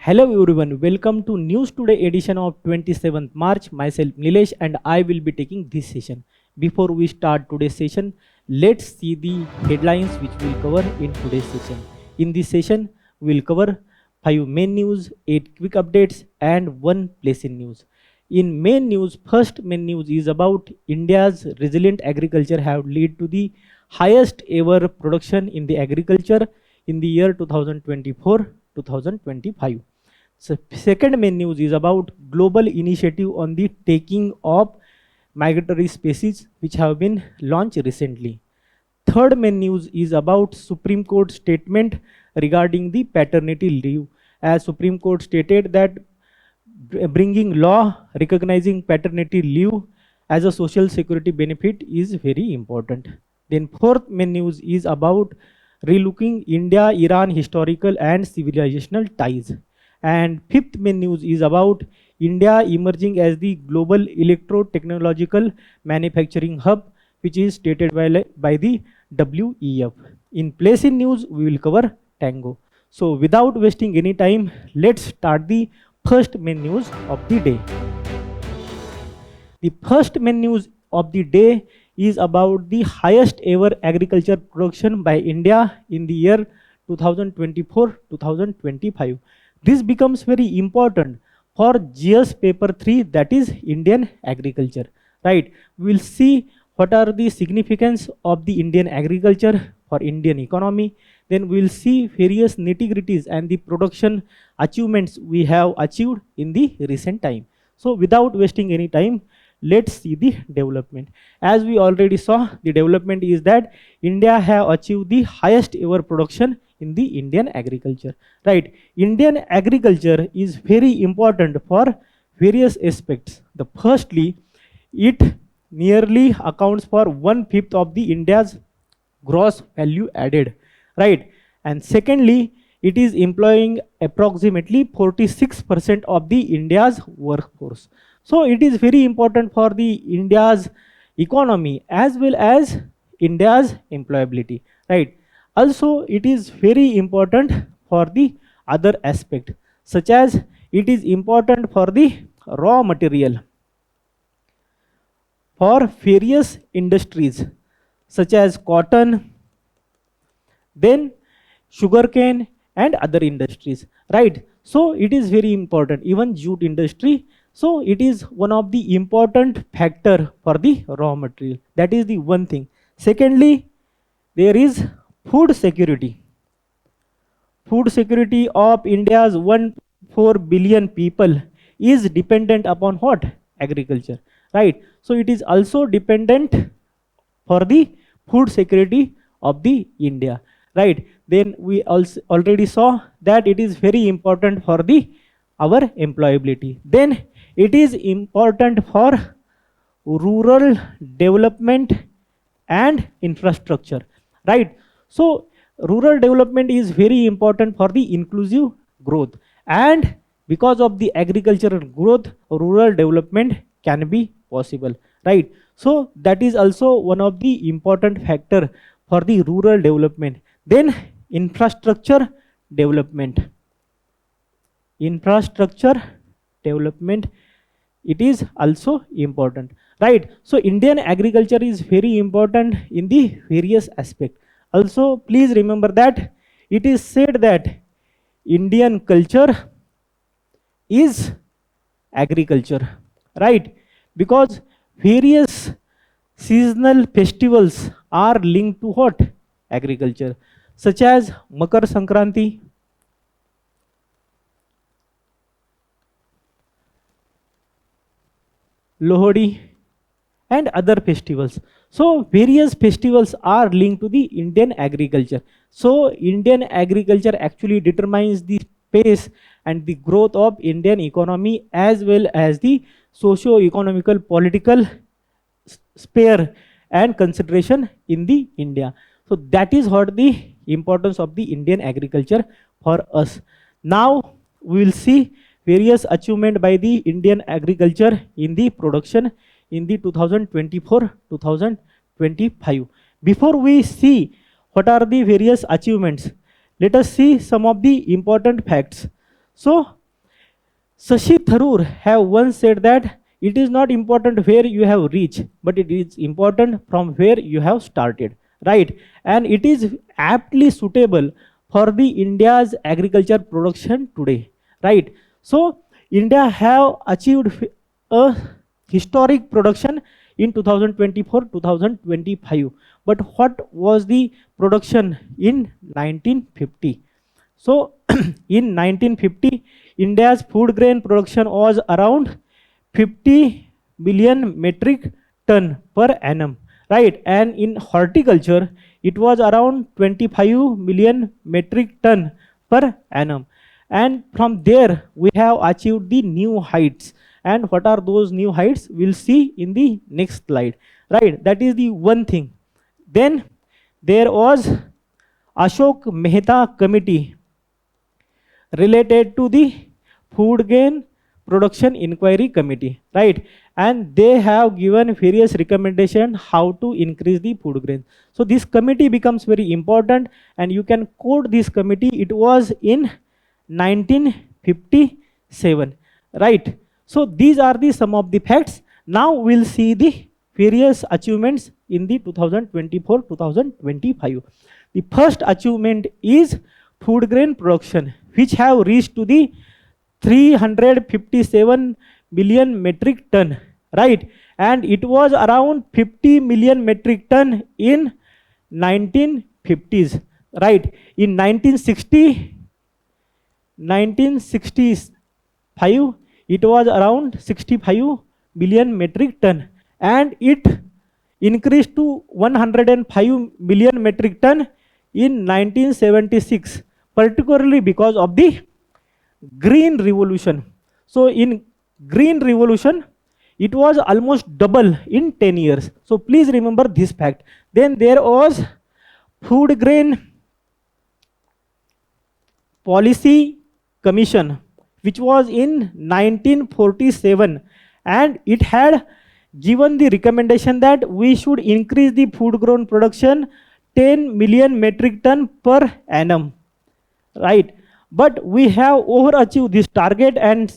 Hello everyone, welcome to News Today edition of 27th March. Myself Nilesh and I will be taking this session. Before we start today's session, let's see the headlines which we'll cover in today's session. In this session, we'll cover 5 main news, 8 quick updates and 1 place in news. In main news, first main news is about India's resilient agriculture have led to the highest ever production in the agriculture in the year 2024-2025. So second main news is about global initiative on the taking of migratory species which have been launched recently. Third main news is about Supreme Court statement regarding the paternity leave, as Supreme Court stated that bringing law recognizing paternity leave as a social security benefit is very important. Then fourth main news is about relooking India-Iran historical and civilizational ties. And fifth main news is about India emerging as the global electro-technological manufacturing hub, which is stated by the WEF. In place in news, we will cover Tango. So without wasting any time, let's start the first main news of the day. The first main news of the day is about the highest ever agriculture production by India in the year 2024-2025. This becomes very important for GS paper 3, that is Indian agriculture, right? We will see what are the significance of the Indian agriculture for Indian economy. Then we will see various nitty-gritties and the production achievements we have achieved in the recent time. So without wasting any time, let's see the development. As we already saw, the development is that India have achieved the highest ever production in the Indian agriculture, right? Indian agriculture is very important for various aspects. The firstly, it nearly accounts for 1/5 of the India's gross value added, right? And secondly, it is employing approximately 46% of the India's workforce. So it is very important for the India's economy as well as India's employability, right? Also, it is very important for the other aspect, such as it is important for the raw material for various industries, such as cotton, then sugarcane and other industries, right? So it is very important, even jute industry. So it is one of the important factor for the raw material. That is the one thing. Secondly, there is food security. Food security of India's 1.4 billion people is dependent upon what? Agriculture, right? So it is also dependent for the food security of the India, right? Then we also already saw that it is very important for the our employability. Then it is important for rural development and infrastructure, right? So rural development is very important for the inclusive growth, and because of the agricultural growth, rural development can be possible, right? So that is also one of the important factor for the rural development. Then infrastructure development. Infrastructure development, it is also important, right? So Indian agriculture is very important in the various aspects. Also, please remember that it is said that Indian culture is agriculture, right? Because various seasonal festivals are linked to what? Agriculture, such as Makar Sankranti, Lohri and other festivals. So various festivals are linked to the Indian agriculture. So Indian agriculture actually determines the pace and the growth of Indian economy as well as the socio-economical political sphere and consideration in the India. So that is what the importance of the Indian agriculture for us. Now we will see various achievement by the Indian agriculture in the production in the 2024-2025. Before we see what are the various achievements, let us see some of the important facts. So Shashi Tharoor have once said that it is not important where you have reached, but it is important from where you have started, right? And it is aptly suitable for the India's agriculture production today, right? So India have achieved a historic production in 2024-2025. But what was the production in 1950? So in 1950, India's food grain production was around 50 million metric ton per annum, right? And in horticulture, it was around 25 million metric ton per annum. And from there, we have achieved the new heights. And what are those new heights? We'll see in the next slide, right? That is the one thing. Then there was Ashok Mehta Committee related to the food grain production inquiry committee, right? And they have given various recommendations how to increase the food grain. So this committee becomes very important, and you can quote this committee. It was in 1957, right? So these are the some of the facts. Now we'll see the various achievements in the 2024-2025. The first achievement is food grain production, which have reached to the 357 million metric ton, right? And it was around 50 million metric ton in 1950s, right? In 1965, it was around 65 million metric ton, and it increased to 105 million metric ton in 1976, particularly because of the Green Revolution. So in Green Revolution, it was almost double in 10 years. So please remember this fact. Then there was Food Grain Policy Commission, which was in 1947, and it had given the recommendation that we should increase the food grain production 10 million metric ton per annum, right? But we have overachieved this target, and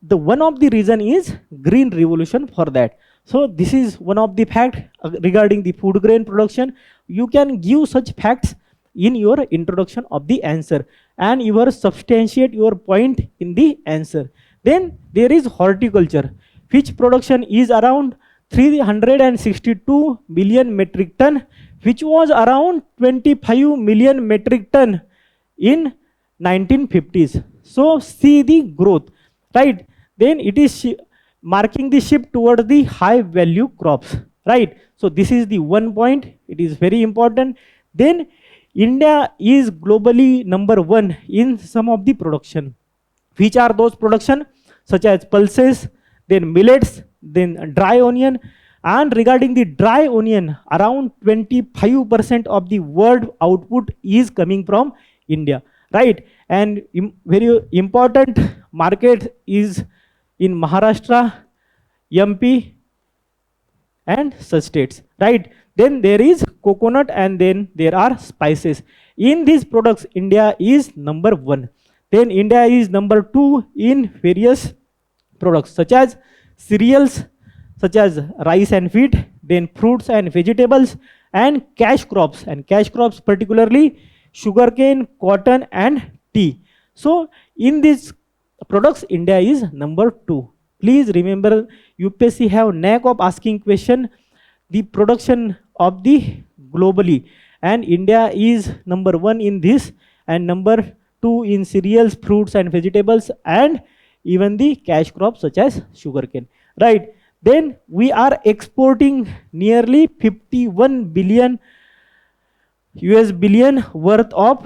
the one of the reason is Green Revolution for that. So this is one of the facts regarding the food grain production. You can give such facts in your introduction of the answer, and you will substantiate your point in the answer. Then there is horticulture, which production is around 362 million metric ton, which was around 25 million metric ton in 1950s. So see the growth, right? Then it is marking the shift towards the high value crops, right? So this is the one point. It is very important. Then India is globally #1 in some of the production. Which are those production? Such as pulses, then millets, then dry onion. And regarding the dry onion, around 25% of the world output is coming from India, right? And very important market is in Maharashtra, MP, and such states, right? Then there is coconut, and then there are spices. In these products, India is #1. Then India is #2 in various products such as cereals, such as rice and wheat, then fruits and vegetables, and cash crops. And cash crops particularly sugarcane, cotton, and tea. So in these products, India is #2. Please remember, UPSC have knack of asking question the production of the globally, and India is #1 in this, and #2 in cereals, fruits and vegetables, and even the cash crops such as sugarcane, right? Then we are exporting nearly 51 billion US billion worth of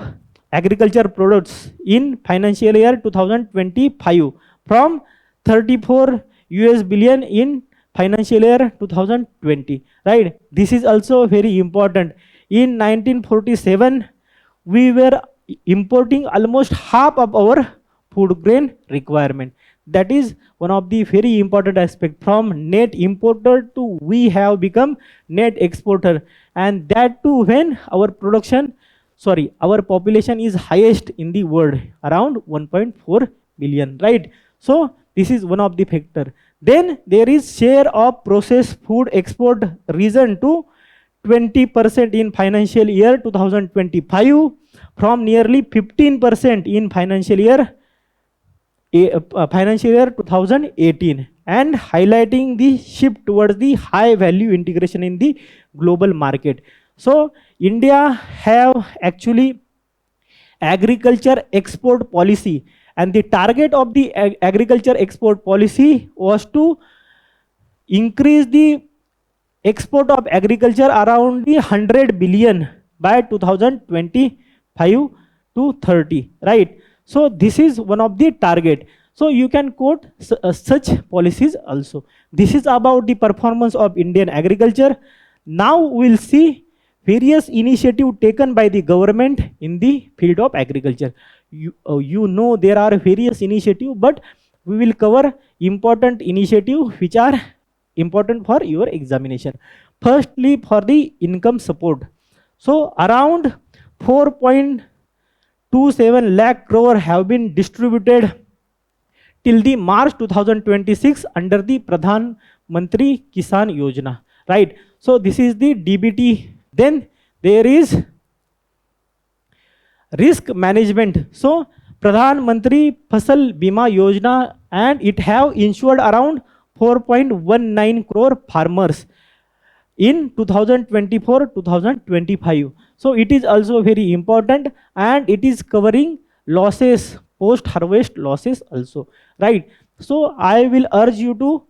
agriculture products in financial year 2025 from 34 US billion in financial year 2020, right? This is also very important. In 1947, we were importing almost half of our food grain requirement. That is one of the very important aspect. From net importer to we have become net exporter, and that too when our population is highest in the world, around 1.4 billion, right? So this is one of the factor. Then there is share of processed food export risen to 20% in financial year 2025 from nearly 15% in financial year 2018, and highlighting the shift towards the high value integration in the global market. So India have actually agriculture export policy, and the target of the agriculture export policy was to increase the export of agriculture around the 100 billion by 2025 to 30, right? So this is one of the target. So you can quote such policies also. This is about the performance of Indian agriculture. Now we'll see various initiatives taken by the government in the field of agriculture. You know there are various initiatives, but we will cover important initiatives which are important for your examination. Firstly, for the income support. So around 4.27 lakh crore have been distributed till the March 2026 under the Pradhan Mantri Kisan Yojana, right? So this is the DBT. Then there is risk management. So Pradhan Mantri Fasal Bima Yojana, and it have insured around 4.19 crore farmers in 2024-2025. So it is also very important, and it is covering losses, post-harvest losses also, right? So I will urge you to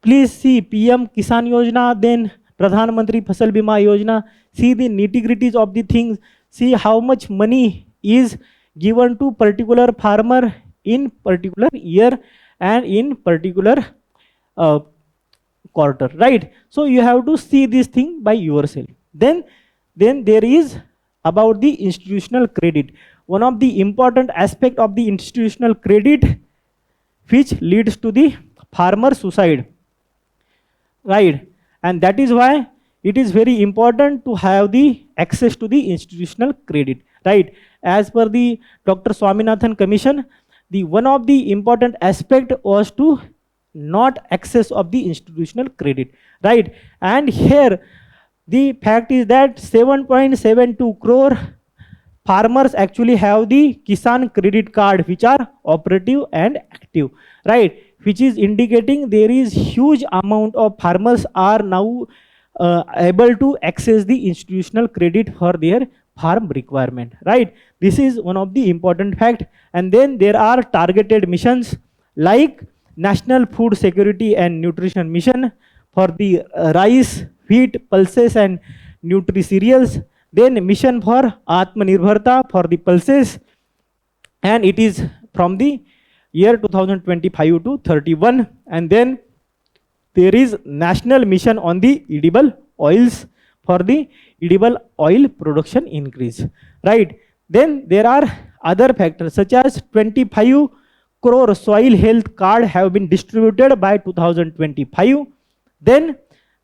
please see PM Kisan Yojana, then Pradhan Mantri Fasal Bima Yojana, see the nitty-gritties of the things, see how much money is given to particular farmer in particular year and in particular quarter, right? So you have to see this thing by yourself. Then there is about the institutional credit. One of the important aspect of the institutional credit which leads to the farmer suicide, right? And that is why it is very important to have the access to the institutional credit, right? As per the Dr. Swaminathan Commission, the one of the important aspect was to not access of the institutional credit, right? And here the fact is that 7.72 crore farmers actually have the Kisan credit card which are operative and active, right? Which is indicating there is huge amount of farmers are now able to access the institutional credit for their farm requirement, right? This is one of the important fact. And then there are targeted missions like National Food Security and Nutrition Mission for the rice, wheat, pulses and nutri cereals. Then mission for Atmanirbharta for the pulses, and it is from the year 2025 to 31. And then there is national mission on the edible oils for the edible oil production increase, right? Then there are other factors such as 25 crore soil health card have been distributed by 2025. Then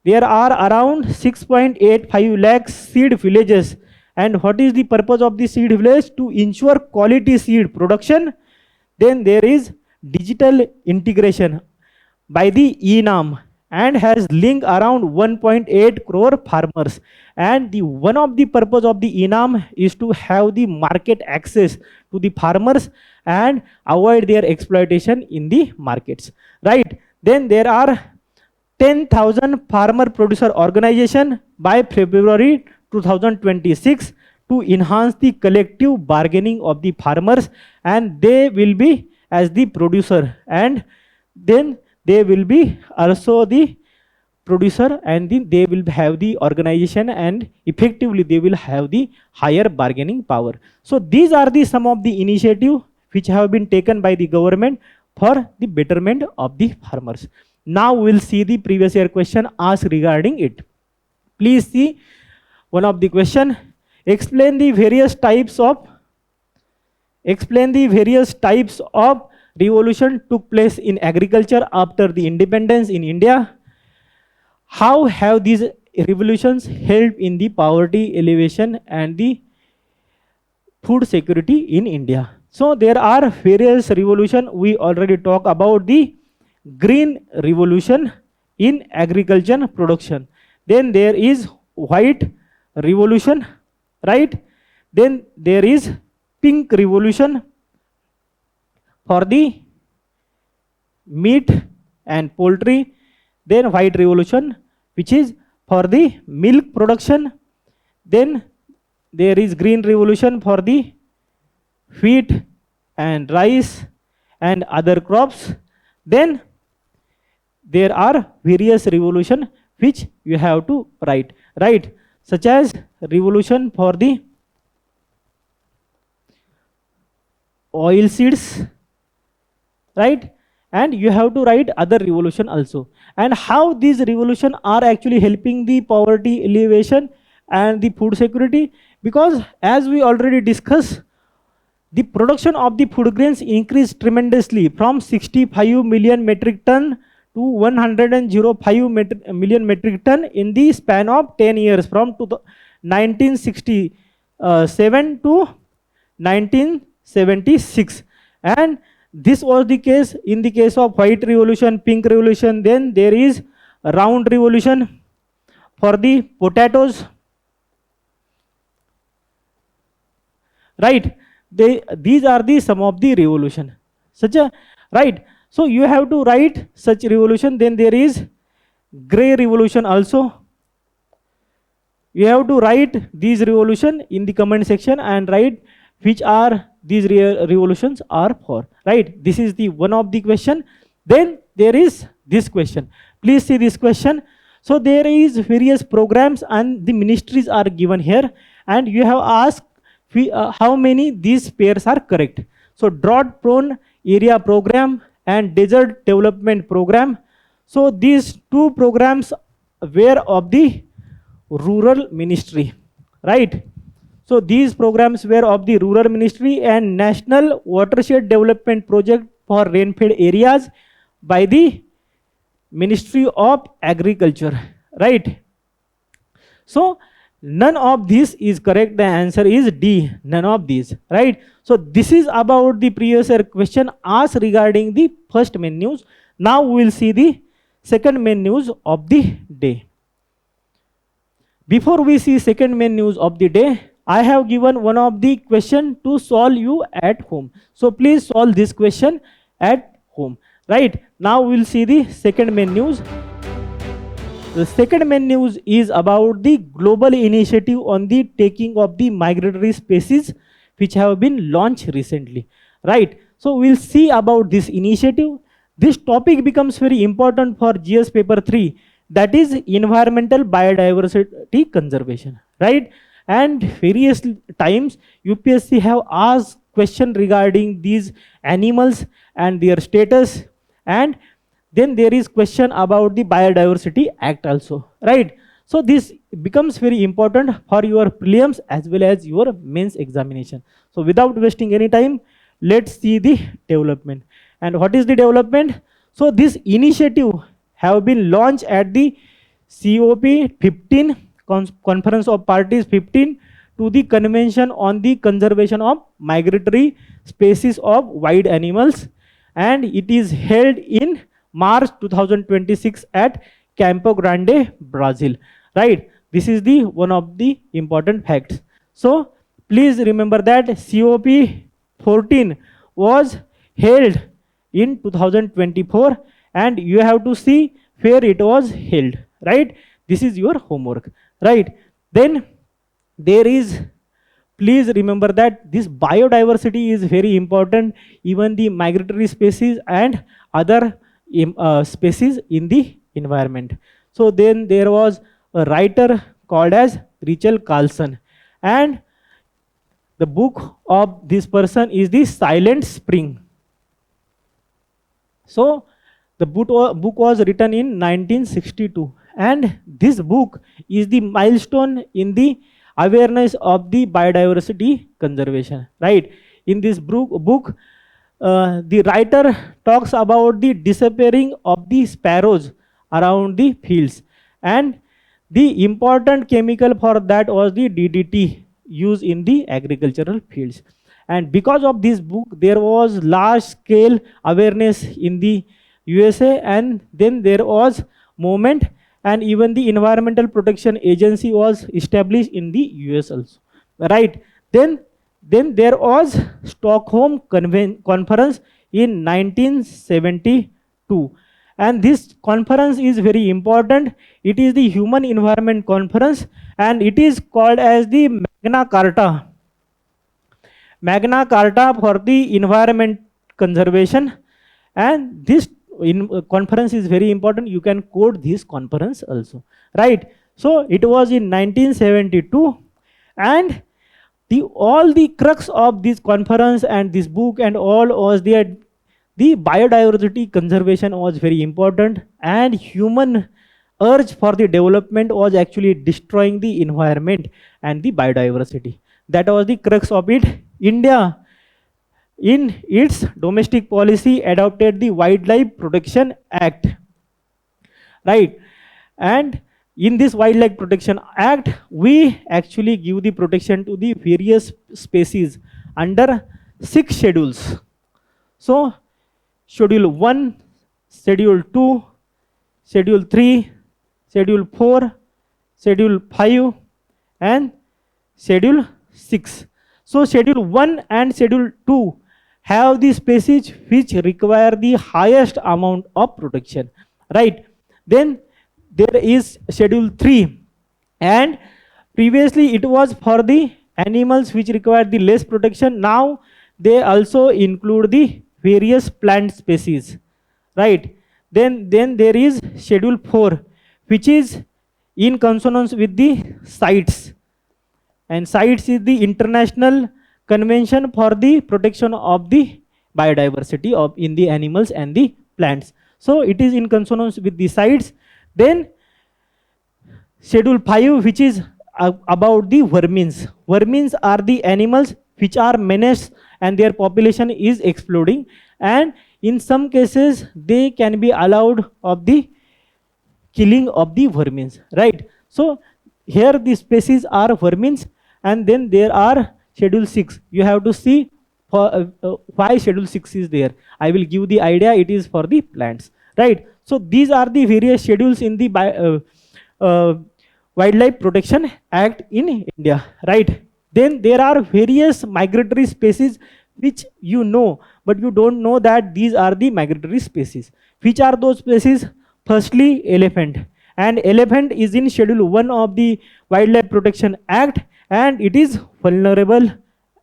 there are around 6.85 lakh seed villages. And what is the purpose of the seed village? To ensure quality seed production. Then there is digital integration by the ENAM and has linked around 1.8 crore farmers. And the one of the purpose of the ENAM is to have the market access to the farmers and avoid their exploitation in the markets, right? Then there are 10,000 farmer producer organization by February 2026 to enhance the collective bargaining of the farmers, and they will be as the producer, and then they will be also the producer, and then they will have the organization, and effectively they will have the higher bargaining power. So these are the some of the initiatives which have been taken by the government for the betterment of the farmers. Now we'll see the previous year question asked regarding it. Please see one of the question. Explain the various types of revolution took place in agriculture after the independence in India. How have these revolutions helped in the poverty elevation and the food security in India? So there are various revolution. We already talk about the green revolution in agriculture production. Then there is white revolution, right? Then there is pink revolution for the meat and poultry. Then white revolution, which is for the milk production. Then there is green revolution for the wheat and rice and other crops. Then there are various revolution which you have to write, right? Such as revolution for the oil seeds, right? And you have to write other revolution also, and how these revolution are actually helping the poverty alleviation and the food security. Because as we already discussed, the production of the food grains increased tremendously from 65 million metric ton to 105 million metric ton in the span of 10 years, from 1967 to 1976. And this was the case in the case of white revolution, pink revolution. Then there is a round revolution for the potatoes, right? These are the some of the revolution, such a, right? So you have to write such revolution. Then there is gray revolution also. You have to write these revolution in the comment section and write which are these revolutions are for, right? This is the one of the question. Then there is this question. Please see this question. So there is various programs and the ministries are given here, and you have asked how many these pairs are correct. So drought prone area program and desert development program. So these two programs were of the rural ministry, right? So these programs were of the rural ministry and national watershed development project for rainfed areas by the Ministry of Agriculture, right? So none of this is correct. The answer is D, none of these, right? So this is about the previous year question asked regarding the first main news. Now we will see the second main news of the day. Before we see second main news of the day, I have given one of the question to solve you at home. So please solve this question at home, right? Now we will see the second main news. The second main news is about the global initiative on the taking of the migratory species which have been launched recently, right? So we'll see about this initiative. This topic becomes very important for GS paper 3, that is environmental biodiversity conservation, right? And various times UPSC have asked question regarding these animals and their status, and then there is question about the Biodiversity Act also, right? So this becomes very important for your prelims as well as your mains examination. So without wasting any time, let's see the development. And what is the development? So this initiative have been launched at the COP 15, Conference of Parties 15, to the Convention on the Conservation of Migratory Species of Wild Animals, and it is held in March 2026 at Campo Grande, Brazil, right? This is the one of the important facts. So please remember that COP 14 was held in 2024, and you have to see where it was held, right? This is your homework, right? Then there is, please remember that this biodiversity is very important, even the migratory species and other species in the environment. So then there was a writer called as Rachel Carlson, and the book of this person is The Silent Spring. So the book was written in 1962, and this book is the milestone in the awareness of the biodiversity conservation, right? In this book, the writer talks about the disappearing of the sparrows around the fields, and the important chemical for that was the DDT used in the agricultural fields. And because of this book, there was large scale awareness in the USA, and then there was movement, and even the Environmental Protection Agency was established in the US also, right? Then there was Stockholm Conference in 1972, and this conference is very important. It is the Human Environment Conference, and it is called as the Magna Carta for the environment conservation. And this conference is very important. You can quote this conference also, right? So it was in 1972, and all the crux of this conference and this book and all was the biodiversity conservation was very important, and human urge for the development was actually destroying the environment and the biodiversity. That was the crux of it. India, in its domestic policy, adopted the Wildlife Protection Act, right? And in this Wildlife Protection Act, we actually give the protection to the various species under 6 schedules. So, Schedule 1, Schedule 2, Schedule 3, Schedule 4, Schedule 5, and Schedule 6. So, Schedule 1 and Schedule 2 have the species which require the highest amount of protection, right? Then there is Schedule 3, and previously it was for the animals which require the less protection. Now they also include the various plant species, right? Then there is Schedule 4, which is in consonance with the CITES, and CITES is the International Convention for the Protection of the Biodiversity of in the animals and the plants. So it is in consonance with the CITES. Then Schedule 5, which is about the vermins. Vermins are the animals which are menaced and their population is exploding, and in some cases they can be allowed of the killing of the vermins, right? So here the species are vermins, and then there are Schedule 6. You have to see why Schedule 6 is there. I will give the idea. It is for the plants, right? So these are the various schedules in the Wildlife Protection Act in India, right? Then there are various migratory species which you know, but you don't know that these are the migratory species. Which are those species? Firstly, elephant. And elephant is in Schedule 1 of the Wildlife Protection Act, and it is vulnerable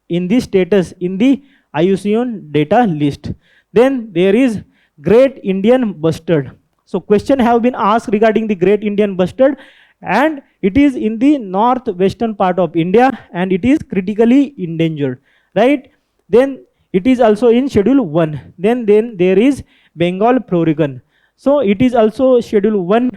in the status in the IUCN data list. Then there is Great Indian Bustard. So question have been asked regarding the Great Indian Bustard, and it is in the northwestern part of India, and it is critically endangered, right? Then it is also in Schedule 1. Then there is Bengal peregrine. So it is also Schedule 1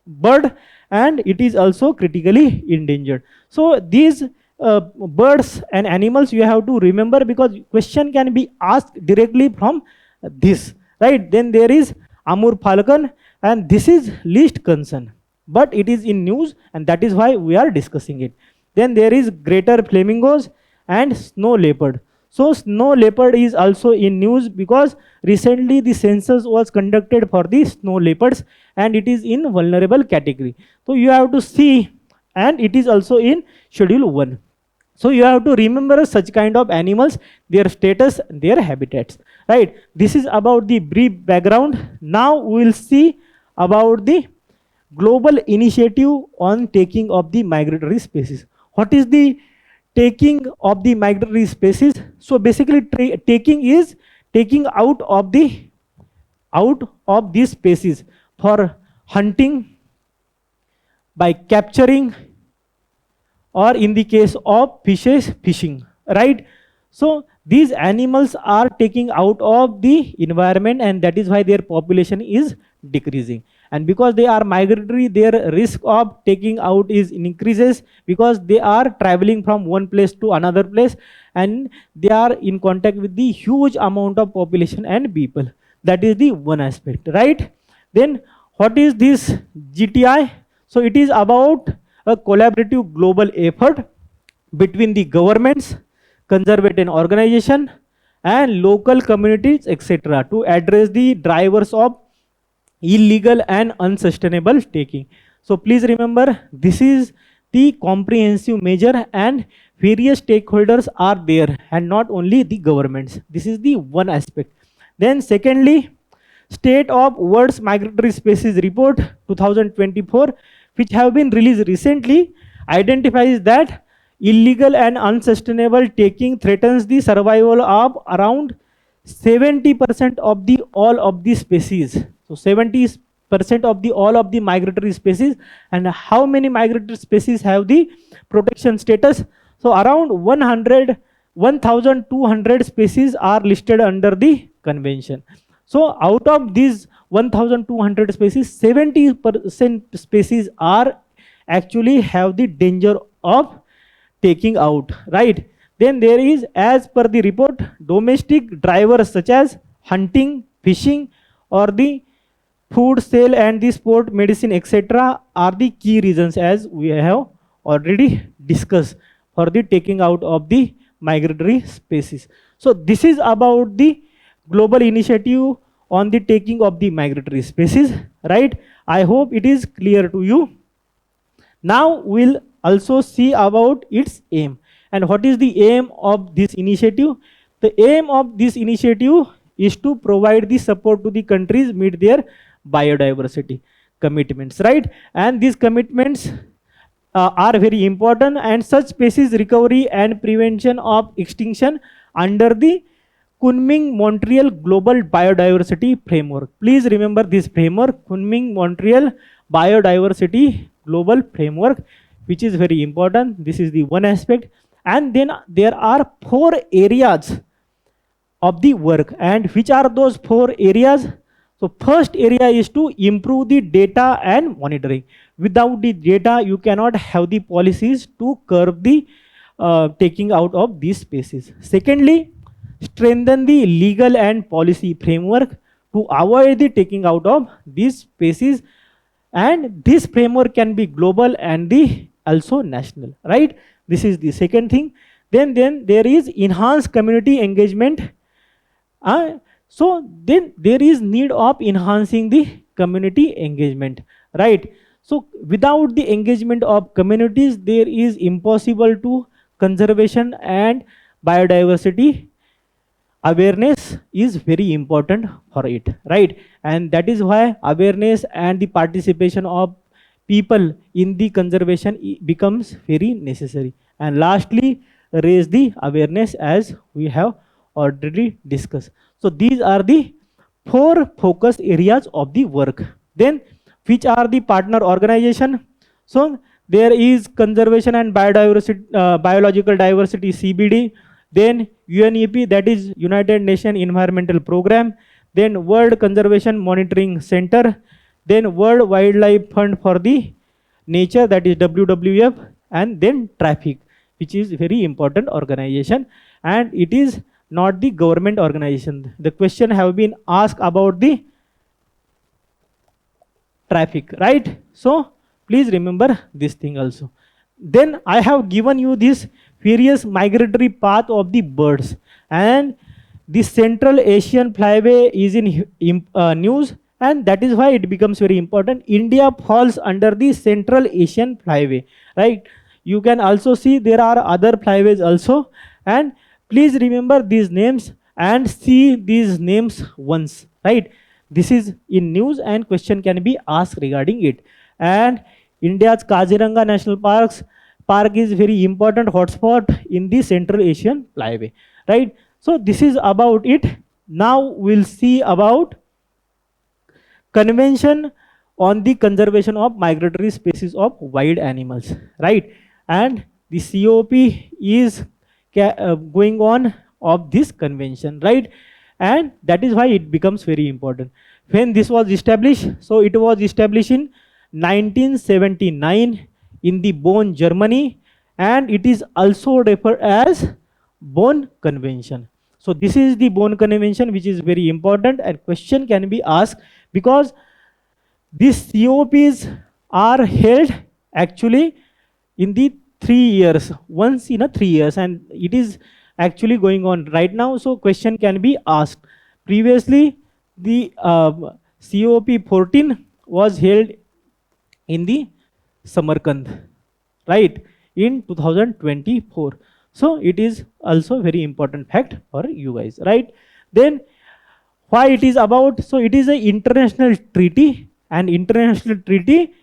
bird, and it is also critically endangered. So these birds and animals you have to remember, because question can be asked directly from this, right? Then there is Amur falcon, and this is least concern, but it is in news, and that is why we are discussing it. Then there is greater flamingos and snow leopard. So snow leopard is also in news because recently the census was conducted for the snow leopards, and it is in vulnerable category. So you have to see, and it is also in Schedule 1. So you have to remember such kind of animals, their status, their habitats, right? This is about the brief background. Now we will see about the global initiative on taking of the migratory species. What is the taking of the migratory species? So basically taking is taking out of these species for hunting, by capturing, or in the case of fishes, fishing, right? So these animals are taking out of the environment, and that is why their population is decreasing. And because they are migratory, their risk of taking out is increases, because they are traveling from one place to another place, and they are in contact with the huge amount of population and people. That is the one aspect, right? Then what is this GTI? So it is about a collaborative global effort between the governments, conservation organization and local communities, etc., to address the drivers of illegal and unsustainable taking. So please remember, this is the comprehensive measure and various stakeholders are there and not only the governments. This is the one aspect. Then secondly, State of World's Migratory Species Report 2024, which have been released recently, identifies that illegal and unsustainable taking threatens the survival of around 70% of the all of the species. So 70% of the all of the migratory species. And how many migratory species have the protection status? So around 1,200 species are listed under the convention. So out of these 1,200 species, 70% species are actually have the danger of taking out, right? Then there is, as per the report, domestic drivers such as hunting, fishing, or the food sale and the sport medicine, etc., are the key reasons, as we have already discussed, for the taking out of the migratory species. So this is about the global initiative on the taking of the migratory species, right? I hope it is clear to you. Now we'll also see about its aim. And what is the aim of this initiative? The aim of this initiative is to provide the support to the countries meet their biodiversity commitments, right? And these commitments are very important, and such species recovery and prevention of extinction under the Kunming-Montreal Global Biodiversity Framework. Please remember this framework, Kunming-Montreal Biodiversity Global Framework, which is very important. This is the one aspect. And then there are 4 areas of the work. And which are those 4 areas? So first area is to improve the data and monitoring. Without the data, you cannot have the policies to curb the taking out of these species. Secondly, strengthen the legal and policy framework to avoid the taking out of these species. And this framework can be global and the also national, right? This is the second thing. Then there is enhanced community engagement. So then there is need of enhancing the community engagement, right? So without the engagement of communities, there is impossible to conservation and biodiversity awareness is very important for it, right? And that is why awareness and the participation of people in the conservation becomes very necessary. And lastly, raise the awareness, as we have already discussed. So these are the 4 focus areas of the work. Then which are the partner organization? So there is conservation and biodiversity, biological diversity, CBD. Then UNEP, that is United Nations Environmental Program. Then World Conservation Monitoring Center. Then World Wildlife Fund for the Nature, that is WWF. And then Traffic, which is very important organization, and it is not the government organization. The question have been asked about the traffic, right? So please remember this thing also. Then I have given you this various migratory path of the birds, and the Central Asian flyway is in news, and that is why it becomes very important. India falls under the Central Asian flyway, right? You can also see there are other flyways also, and please remember these names and see these names once, right? This is in news and question can be asked regarding it. And India's Kaziranga National Park is very important hotspot in the Central Asian flyway, right? So this is about it. Now we'll see about Convention on the Conservation of Migratory Species of Wild Animals, right? And the COP is going on of this convention, right? And that is why it becomes very important. When this was established, so it was established in 1979 in the Bonn, Germany, and it is also referred as Bonn Convention. So this is the Bonn Convention, which is very important, and question can be asked because these COPs are held actually in the 3 years, once in a 3 years, and it is, actually going on right now, so question can be asked. Previously, the COP14 was held in the Samarkand, right, in 2024. So it is also very important fact for you guys, right? Then why it is about? So it is an international treaty, and international treaty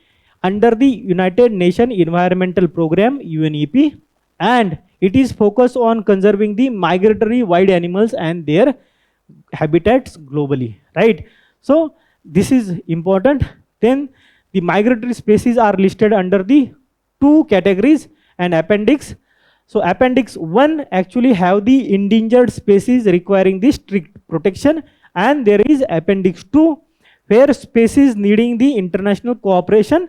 under the United Nations Environmental Program UNEP, and it is focused on conserving the migratory wild animals and their habitats globally, right? So this is important. Then the migratory species are listed under the two categories and appendix. So appendix 1 actually have the endangered species requiring the strict protection, and there is appendix 2 where species needing the international cooperation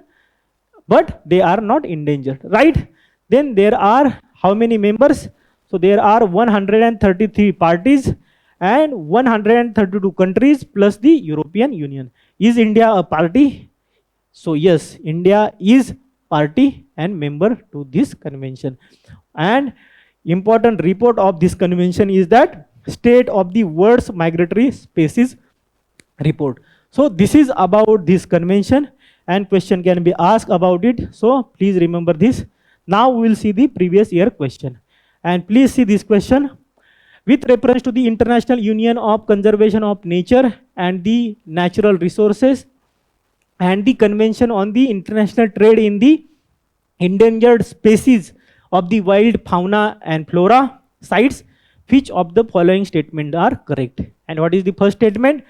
but they are not endangered, right? Then there are how many members? So there are 133 parties and 132 countries plus the European Union. Is India a party? So yes, India is party and member to this convention. And important report of this convention is that state of the world's migratory species report. So this is about this convention, and question can be asked about it. So please remember this. Now we will see the previous year question. And please see this question. With reference to the International Union of Conservation of Nature and the Natural Resources and the Convention on the International Trade in the Endangered Species of the Wild Fauna and Flora sites, which of the following statements are correct? And what is the first statement?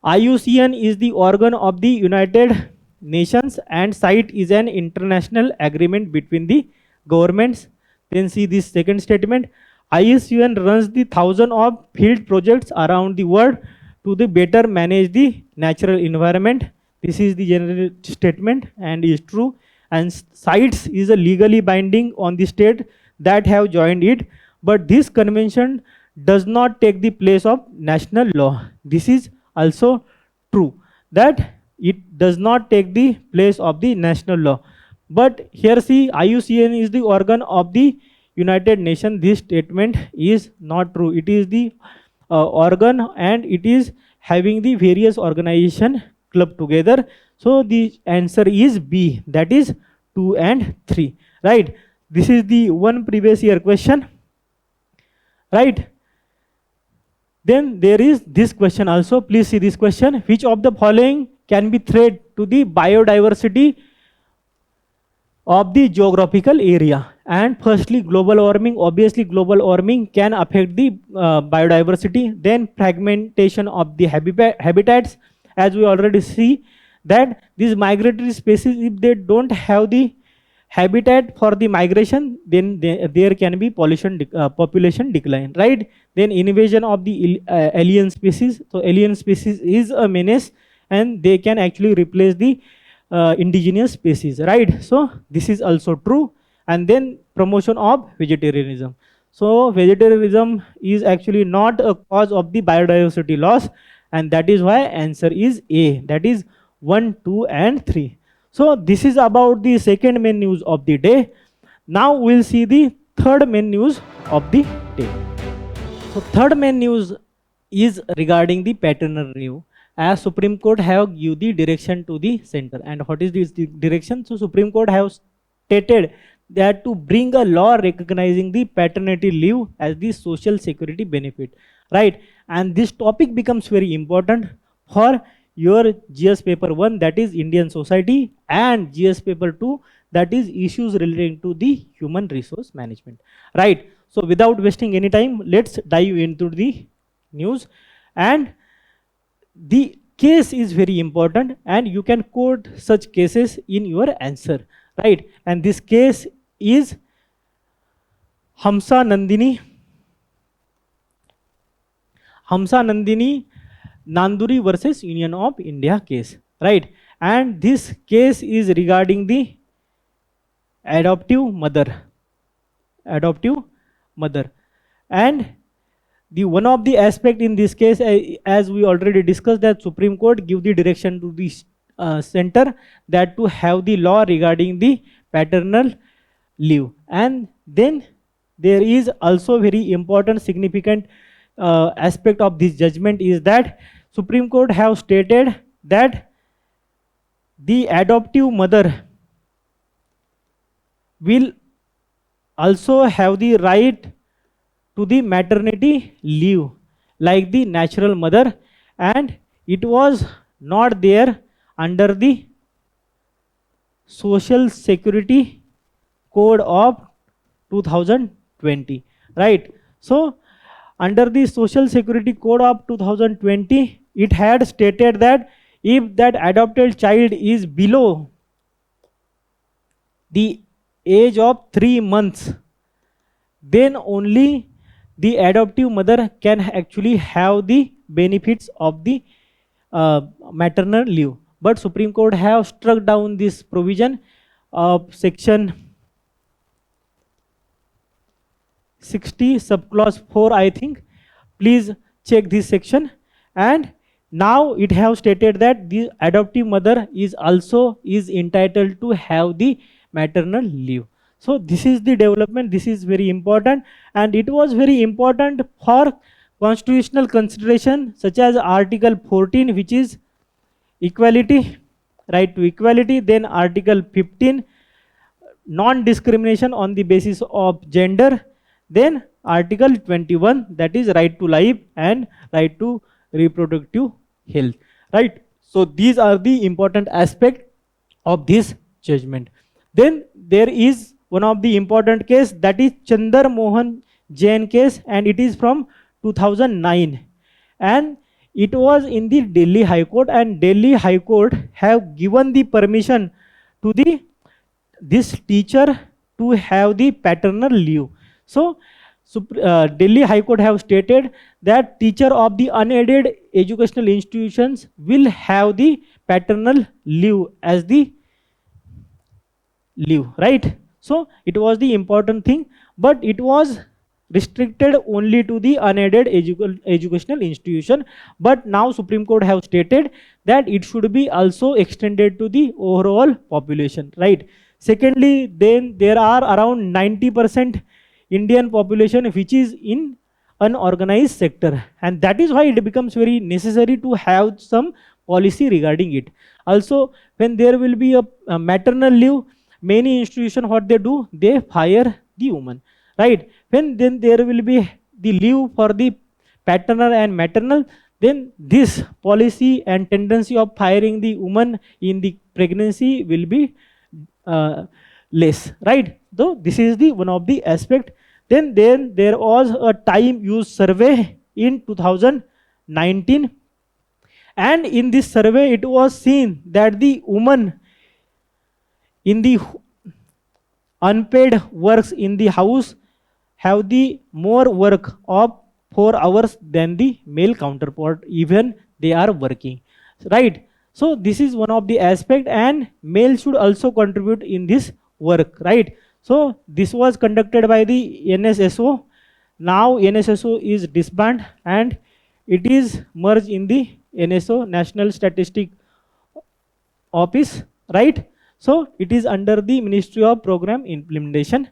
IUCN is the organ of the United Nations and site is an international agreement between the governments. Then see this second statement. IUCN runs the thousands of field projects around the world to the better manage the natural environment. This is the general statement and is true. And sites is a legally binding on the state that have joined it. But this convention does not take the place of national law. This is also true, that it does not take the place of the national law. But here see, IUCN is the organ of the United Nations. This statement is not true. It is the organ and it is having the various organization club together. So the answer is B, that is 2 and 3, right? This is the one previous year question, right? Then there is this question also. Please see this question. Which of the following can be threat to the biodiversity of the geographical area? And firstly, global warming. Obviously, global warming can affect the biodiversity. Then fragmentation of the habitats, as we already see that these migratory species, if they don't have the habitat for the migration, then there can be population decline, right? Then invasion of the alien species. So alien species is a menace and they can actually replace the indigenous species, right? So this is also true. And then promotion of vegetarianism. So vegetarianism is actually not a cause of the biodiversity loss, and that is why answer is A, that is 1, 2 and 3. So this is about the second main news of the day. Now we'll see the third main news of the day. So third main news is regarding the paternal review, as Supreme Court have give the direction to the center. And what is this direction? So Supreme Court have stated that to bring a law recognizing the paternity leave as the social security benefit, right? And this topic becomes very important for your GS paper 1, that is Indian society, and GS paper 2, that is issues relating to the human resource management, right? So without wasting any time, let's dive into the news. And the case is very important and you can quote such cases in your answer, right? And this case is Hamsa Nandini Nanduri versus Union of India case, right? And this case is regarding the adoptive mother. And the one of the aspect in this case, as we already discussed, that Supreme Court give the direction to the center that to have the law regarding the paternal leave. And then there is also very important significant aspect of this judgment is that Supreme Court have stated that the adoptive mother will also have the right to the maternity leave like the natural mother, and it was not there under the Social Security Code of 2020, right? So under the Social Security Code of 2020, it had stated that if that adopted child is below the age of 3 months, then only the adoptive mother can actually have the benefits of the maternal leave. But Supreme Court have struck down this provision of section 60 subclause 4, I think. Please check this section. And now it have stated that the adoptive mother is also entitled to have the maternal leave. So this is the development. This is very important, and it was very important for constitutional consideration such as Article 14, which is equality, right to equality. Then Article 15, non-discrimination on the basis of gender. Then Article 21, that is right to life and right to reproductive health, right? So these are the important aspect of this judgment. Then there is one of the important case, that is Chandar Mohan Jain case, and it is from 2009, and it was in the Delhi High Court, and Delhi High Court have given the permission to this teacher to have the paternal leave. So Delhi High Court have stated that teacher of the unaided educational institutions will have the paternal leave as the leave, right? So it was the important thing, but it was restricted only to the unaided educational institution. But now Supreme Court have stated that it should be also extended to the overall population, right? Secondly, then there are around 90% Indian population which is in unorganized sector, and that is why it becomes very necessary to have some policy regarding it. Also, when there will be a maternal leave, many institutions, what they do, they fire the woman, right? When then there will be the leave for the paternal and maternal, then this policy and tendency of firing the woman in the pregnancy will be less, right? So this is the one of the aspect. Then there was a time use survey in 2019, and in this survey it was seen that the woman in the unpaid works in the house have the more work of 4 hours than the male counterpart, even they are working, right? So this is one of the aspect, and male should also contribute in this work, right? So this was conducted by the NSSO. Now NSSO is disbanded and it is merged in the NSO, National Statistic Office, right? So it is under the Ministry of Program Implementation,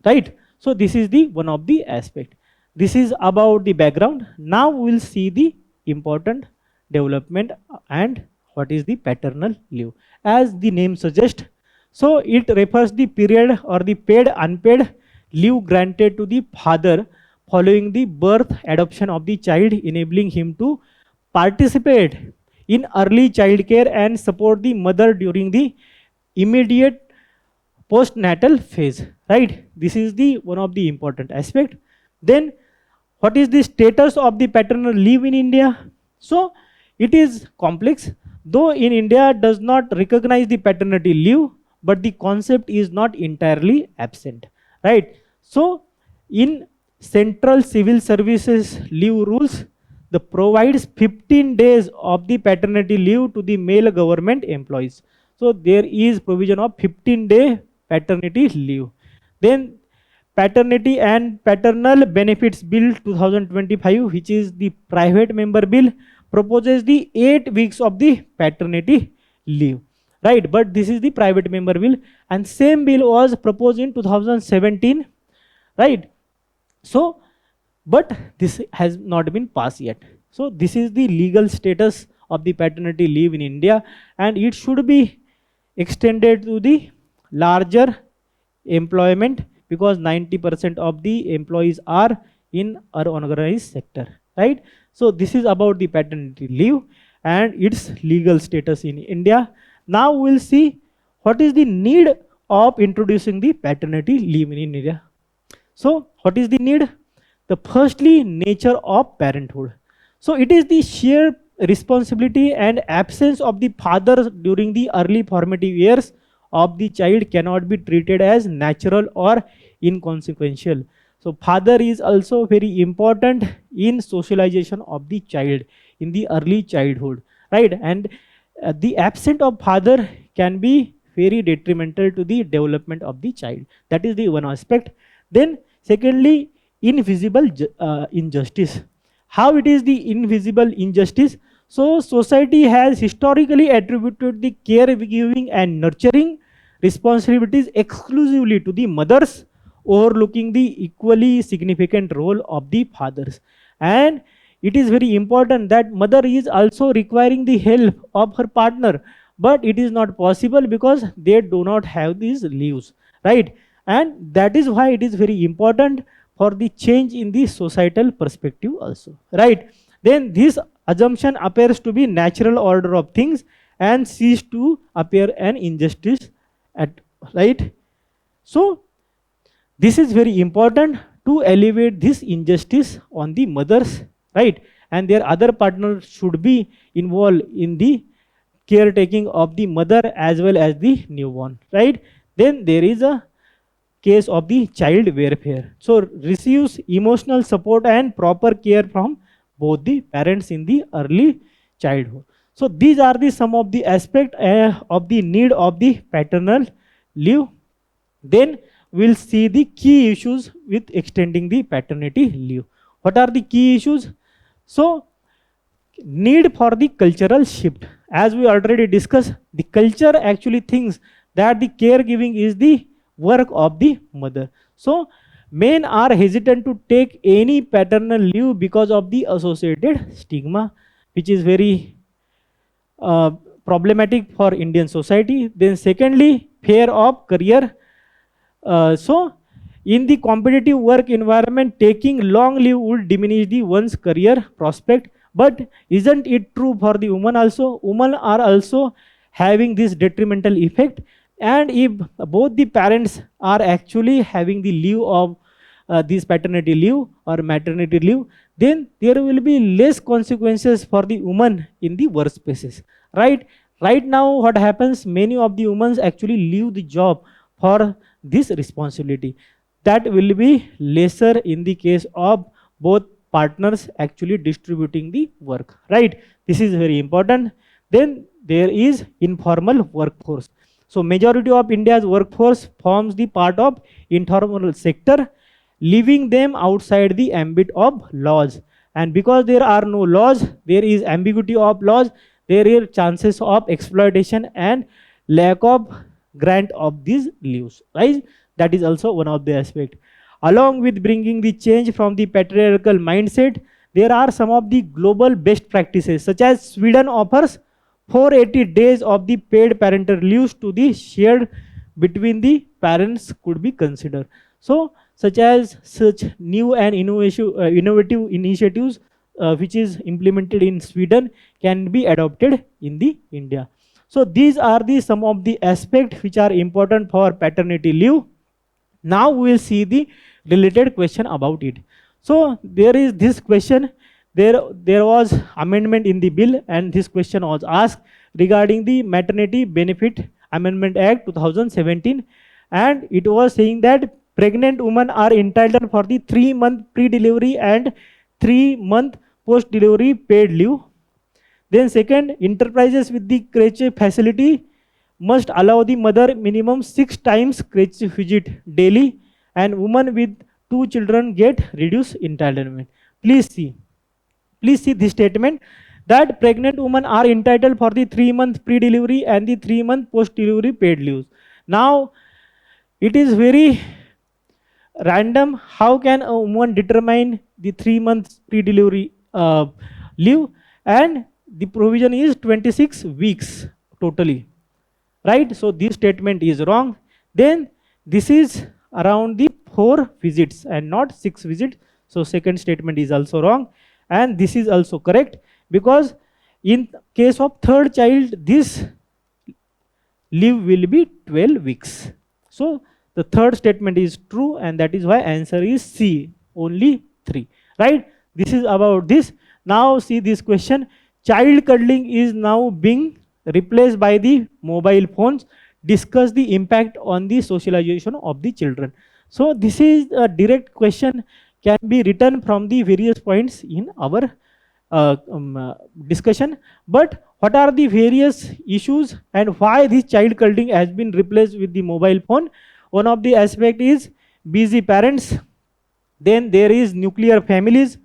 right? So this is the one of the aspect. This is about the background. Now we will see the important development and what is the paternal leave. As the name suggests, so it refers the period or the paid unpaid leave granted to the father following the birth adoption of the child, enabling him to participate in early child care and support the mother during the immediate postnatal phase, right? This is the one of the important aspect. Then what is the status of the paternal leave in India? So it is complex, though in India does not recognize the paternity leave, but the concept is not entirely absent, right? So in Central Civil Services leave rules, the provides 15 days of the paternity leave to the male government employees. So there is provision of 15-day paternity leave. Then Paternity and Paternal Benefits Bill 2025, which is the private member bill, proposes the 8 weeks of the paternity leave, right? But this is the private member bill, and same bill was proposed in 2017, right? So, but this has not been passed yet. So this is the legal status of the paternity leave in India, and it should be extended to the larger employment, because 90% of the employees are in unorganized sector, right? So this is about the paternity leave and its legal status in India. Now we'll see what is the need of introducing the paternity leave in India. So what is the need? The firstly, nature of parenthood. So it is the sheer responsibility and absence of the father during the early formative years of the child cannot be treated as natural or inconsequential. So father is also very important in socialization of the child in the early childhood, right? And the absence of father can be very detrimental to the development of the child. That is the one aspect. Then secondly, invisible injustice. How it is the invisible injustice? So society has historically attributed the caregiving and nurturing responsibilities exclusively to the mothers, overlooking the equally significant role of the fathers. And it is very important that mother is also requiring the help of her partner, but it is not possible because they do not have these leaves, right? And that is why it is very important for the change in the societal perspective also, right? Then this assumption appears to be natural order of things and cease to appear an injustice at, right? So this is very important to elevate this injustice on the mothers, right? And their other partners should be involved in the caretaking of the mother as well as the newborn, right? Then there is a case of the child welfare. So receives emotional support and proper care from both the parents in the early childhood. So these are the some of the aspect of the need of the paternal leave. Then we'll see the key issues with extending the paternity leave. What are the key issues? So need for the cultural shift. As we already discussed, the culture actually thinks that the caregiving is the work of the mother. So men are hesitant to take any paternal leave because of the associated stigma, which is very uh, problematic for Indian society. Then secondly, fear of career. So in the competitive work environment, taking long leave would diminish the one's career prospect. But isn't it true for the women also? Women are also having this detrimental effect. And if both the parents are actually having the leave of this paternity leave or maternity leave, then there will be less consequences for the woman in the workspaces, right? Right now, what happens? Many of the women actually leave the job for this responsibility. That will be lesser in the case of both partners actually distributing the work, right? This is very important. Then there is informal workforce. So majority of India's workforce forms the part of informal sector, leaving them outside the ambit of laws. And because there are no laws, there is ambiguity of laws, there are chances of exploitation and lack of grant of these leaves, right? That is also one of the aspect. Along with bringing the change from the patriarchal mindset, there are some of the global best practices, such as Sweden offers 480 days of the paid parental leaves to the shared between the parents could be considered. So such new and innovative initiatives which is implemented in Sweden can be adopted in the India. So these are the some of the aspects which are important for paternity leave. Now we will see the related question about it. So there is this question, there was amendment in the bill and this question was asked regarding the Maternity Benefit Amendment Act 2017, and it was saying that pregnant women are entitled for the 3-month pre-delivery and 3-month post-delivery paid leave. Then second, enterprises with the crèche facility must allow the mother minimum 6 times crèche visit daily, and women with 2 children get reduced entitlement. Please see this statement that pregnant women are entitled for the 3-month pre-delivery and the 3-month post-delivery paid leaves. Now, it is very random, how can a woman determine the 3 months pre-delivery leave? And the provision is 26 weeks totally, right? So this statement is wrong. Then this is around the 4 visits and not 6 visits. So second statement is also wrong, and this is also correct, because in case of third child this leave will be 12 weeks. So the third statement is true, and that is why answer is C, only 3, right? This is about this. Now see this question. Child cuddling is now being replaced by the mobile phones. Discuss the impact on the socialization of the children. So this is a direct question, can be written from the various points in our discussion. But what are the various issues and why this child cuddling has been replaced with the mobile phone? One of the aspect is busy parents. Then there is nuclear families,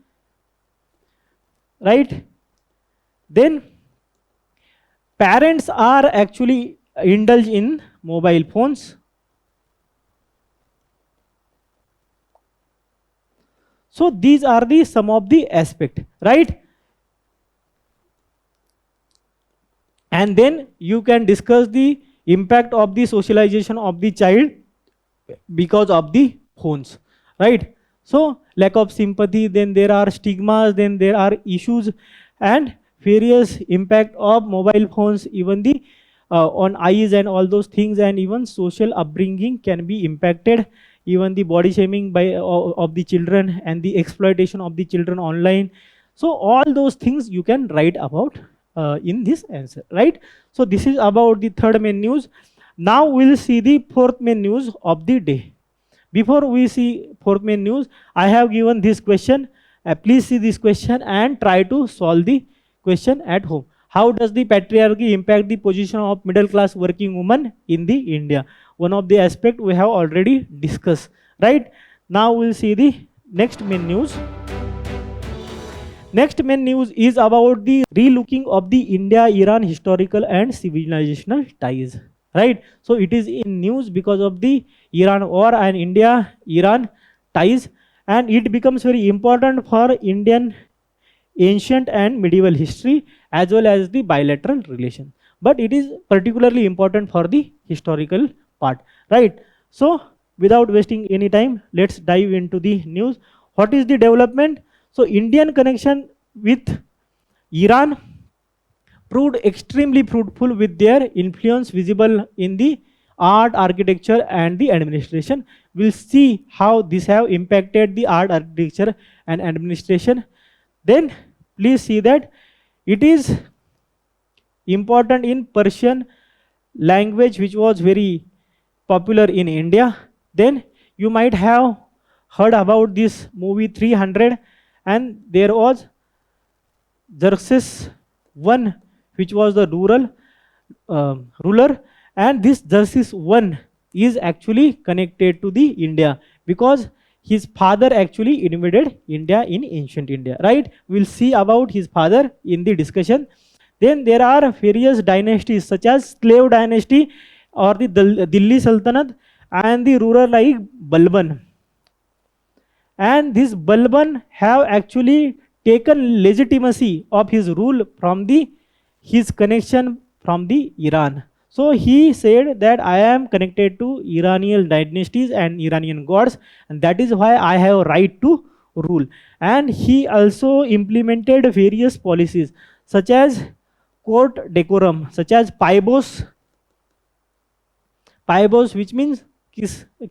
right? Then parents are actually indulge in mobile phones. So these are the some of the aspect, right? And then you can discuss the impact of the socialization of the child because of the phones, right? So lack of sympathy, then there are stigmas, then there are issues and various impact of mobile phones, even the on eyes and all those things, and even social upbringing can be impacted, even the body shaming by of the children and the exploitation of the children online. So all those things you can write about in this answer, right? So this is about the third main news. Now we'll see the fourth main news of the day. Before we see fourth main news, I have given this question. Please see this question and try to solve the question at home. How does the patriarchy impact the position of middle class working woman in the India? One of the aspect we have already discussed, right? Now we'll see the next main news. Next main news is about the relooking of the India-Iran historical and civilizational ties, right? So it is in news because of the Iran war and India-Iran ties, and it becomes very important for Indian ancient and medieval history as well as the bilateral relation. But it is particularly important for the historical part, right? So without wasting any time, let's dive into the news. What is the development? So Indian connection with Iran proved extremely fruitful, with their influence visible in the art, architecture and the administration. We'll see how this have impacted the art, architecture and administration. Then please see that it is important in Persian language, which was very popular in India. Then you might have heard about this movie 300, and there was Xerxes I, which was the ruler, and this Xerxes I is actually connected to the India because his father actually invaded India in ancient India, right? We'll see about his father in the discussion. Then there are various dynasties such as slave dynasty or the Delhi Sultanate and the ruler like Balban. And this Balban have actually taken legitimacy of his rule from his connection from the Iran. So he said that I am connected to Iranian dynasties and Iranian gods, and that is why I have right to rule. And he also implemented various policies such as court decorum, such as paibos, which means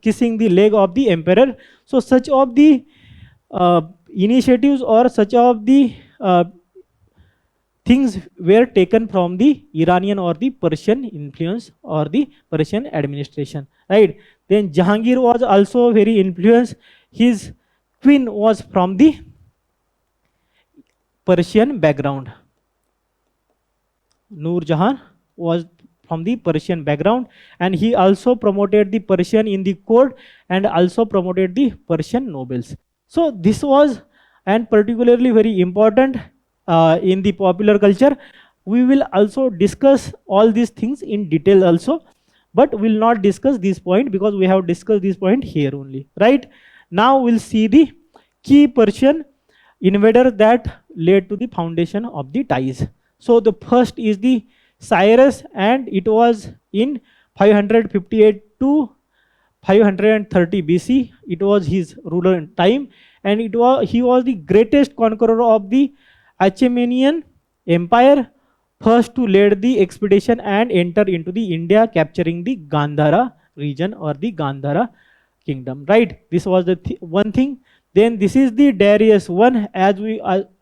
kissing the leg of the emperor. So such of the initiatives or such of the things were taken from the Iranian or the Persian influence or the Persian administration, right? Then Jahangir was also very influenced. His queen was from the Persian background. Noor Jahan was from the Persian background, and he also promoted the Persian in the court and also promoted the Persian nobles. So this was and particularly very important in the popular culture. We will also discuss all these things in detail also, but will not discuss this point because we have discussed this point here only, right? Now we'll see the key Persian invaders that led to the foundation of the ties. So the first is the Cyrus, and it was in 558 to 530 BC. It was his ruler time, and he was the greatest conqueror of the Achaemenian Empire, first to lead the expedition and enter into the India, capturing the Gandhara region or the Gandhara kingdom. Right? This was the one thing. Then this is the Darius one, as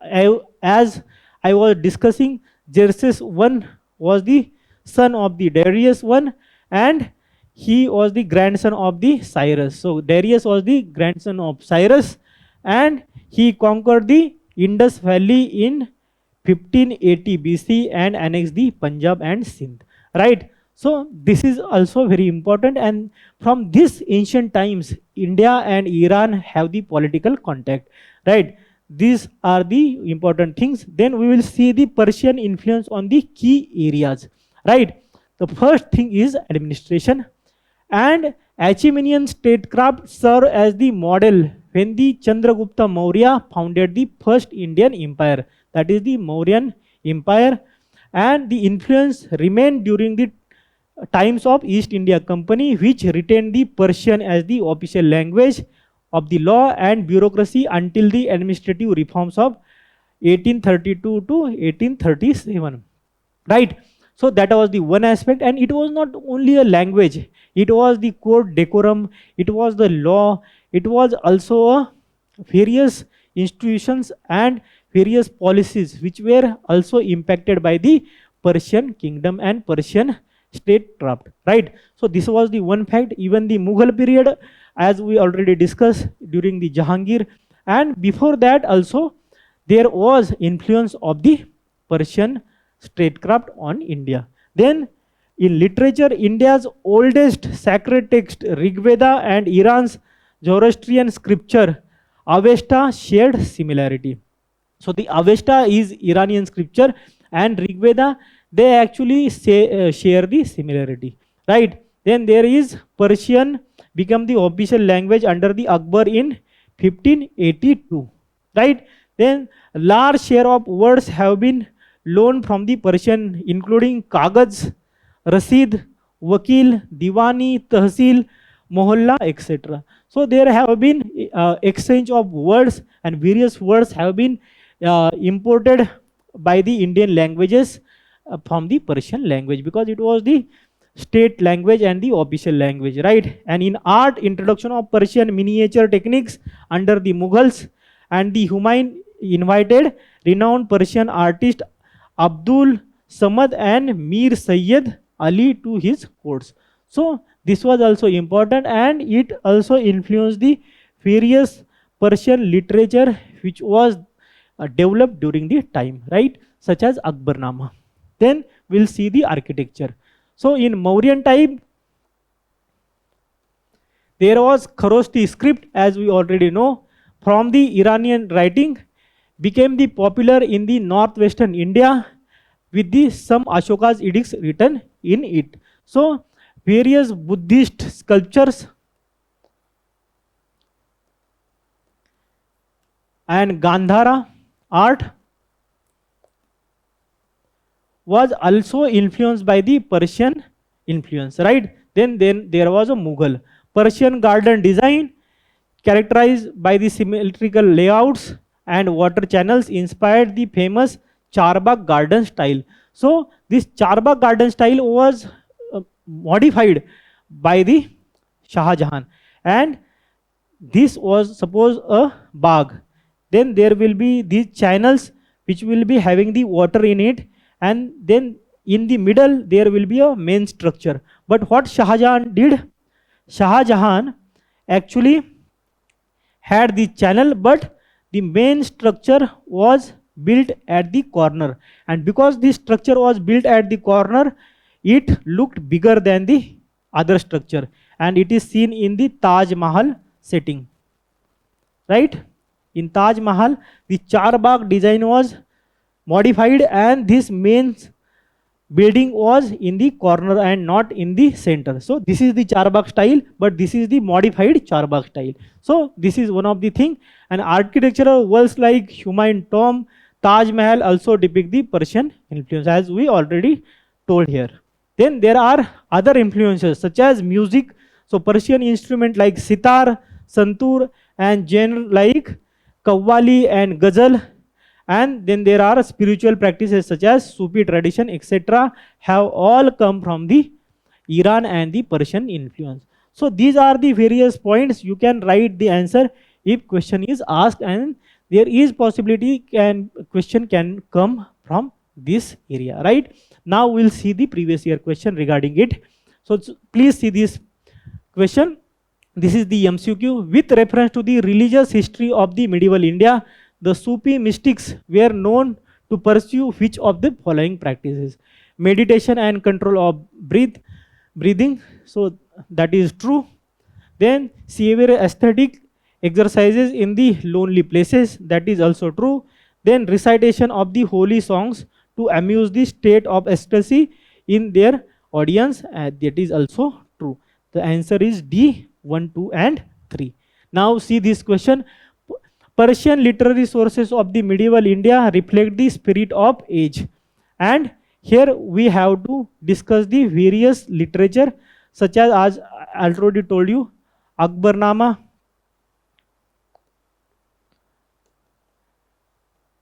I was discussing. Xerxes one was the son of the Darius one, and he was the grandson of the Cyrus. So Darius was the grandson of Cyrus, and he conquered the Indus Valley in 1580 BC and annexed the Punjab and Sindh. Right? So this is also very important, and from this ancient times, India and Iran have the political contact. Right? These are the important things. Then we will see the Persian influence on the key areas. Right? The first thing is administration, and Achaemenian statecraft served as the model when the Chandragupta Maurya founded the first Indian empire, that is the Mauryan Empire, and the influence remained during the times of East India Company, which retained the Persian as the official language of the law and bureaucracy until the administrative reforms of 1832 to 1837. Right? So that was the one aspect, and it was not only a language, it was the court decorum, it was the law, it was also various institutions and various policies which were also impacted by the Persian kingdom and Persian statecraft. Right? So this was the one fact. Even the Mughal period, as we already discussed during the Jahangir, and before that also there was influence of the Persian statecraft on India. Then in literature, India's oldest sacred text, Rig Veda, and Iran's Zoroastrian scripture, Avesta, shared similarity. So the Avesta is Iranian scripture, and Rig Veda, they actually share the similarity. Right? Then there is Persian become the official language under the Akbar in 1582. Right? Then large share of words have been loaned from the Persian, including Kagaz, Rasid, Wakil, Diwani, Tahsil, Mohalla, etc. So there have been exchange of words, and various words have been imported by the Indian languages from the Persian language, because it was the state language and the official language. Right? And in art, introduction of Persian miniature techniques under the Mughals, and the Humayun invited renowned Persian artist Abdul Samad and Mir Sayyid Ali to his courts. So this was also important, and it also influenced the various Persian literature which was developed during the time, right? Such as Akbarnama. Then we'll see the architecture. So in Mauryan time, there was Kharoshthi script, as we already know, from the Iranian writing, became the popular in the northwestern India with the some Ashoka's edicts written in it. So various Buddhist sculptures and Gandhara art was also influenced by the Persian influence. Right? Then there was a Mughal. Persian garden design, characterized by the symmetrical layouts and water channels, inspired the famous Charbagh garden style. So this Charbagh garden style was modified by the Shah Jahan, and this was suppose a bagh. Then there will be these channels which will be having the water in it, and then in the middle there will be a main structure. But what Shah Jahan did, Shah Jahan actually had the channel, but the main structure was built at the corner, and because this structure was built at the corner, it looked bigger than the other structure, and it is seen in the Taj Mahal setting. Right? In Taj Mahal, the Charbagh design was modified, and this main building was in the corner and not in the center. So this is the charbagh style, but this is the modified charbagh style. So this is one of the thing. And architectural works like Humayun tomb, Taj Mahal also depict the Persian influence, as we already told here. Then there are other influences such as music. So Persian instrument like sitar, santur, and genre like qawwali and ghazal. And then there are spiritual practices such as Sufi tradition, etc. have all come from the Iran and the Persian influence. So these are the various points. You can write the answer if question is asked, and there is possibility question can come from this area, right? Now we'll see the previous year question regarding it. So please see this question. This is the MCQ. With reference to the religious history of the medieval India, the Sufi mystics were known to pursue which of the following practices? Meditation and control of breathing. So that is true. Then severe aesthetic exercises in the lonely places. That is also true. Then recitation of the holy songs to amuse the state of ecstasy in their audience. That is also true. The answer is D, 1, 2, and 3. Now see this question. Persian literary sources of the medieval India reflect the spirit of age. And here we have to discuss the various literature such as I already told you, Akbarnama,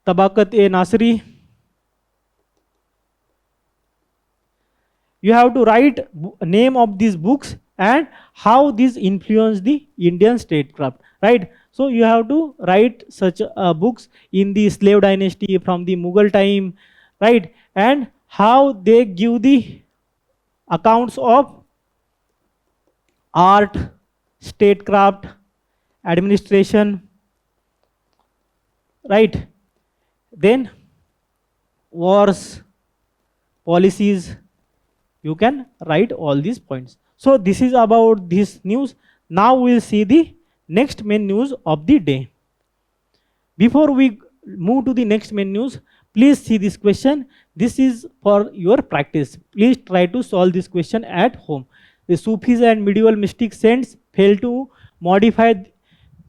Tabakat-e-Nasri. You have to write name of these books and how these influence the Indian statecraft, right? So you have to write such books in the slave dynasty from the Mughal time, right? And how they give the accounts of art, statecraft, administration, right? Then wars, policies, you can write all these points. So this is about this news. Now we'll see the next main news of the day. Before we move to the next main news, please see this question. This is for your practice. Please try to solve this question at home. The Sufis and medieval mystic saints fail to modify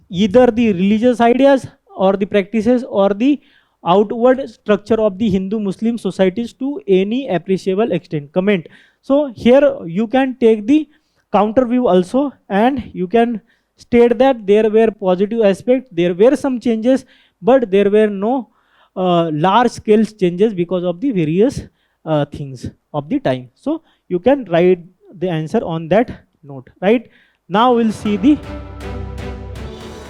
either the religious ideas or the practices or the outward structure of the Hindu-Muslim societies to any appreciable extent. Comment. So here you can take the counter view also, and you can state that there were positive aspects, there were some changes, but there were no large scale changes because of the various things of the time. So you can write the answer on that note, right? Now we'll see the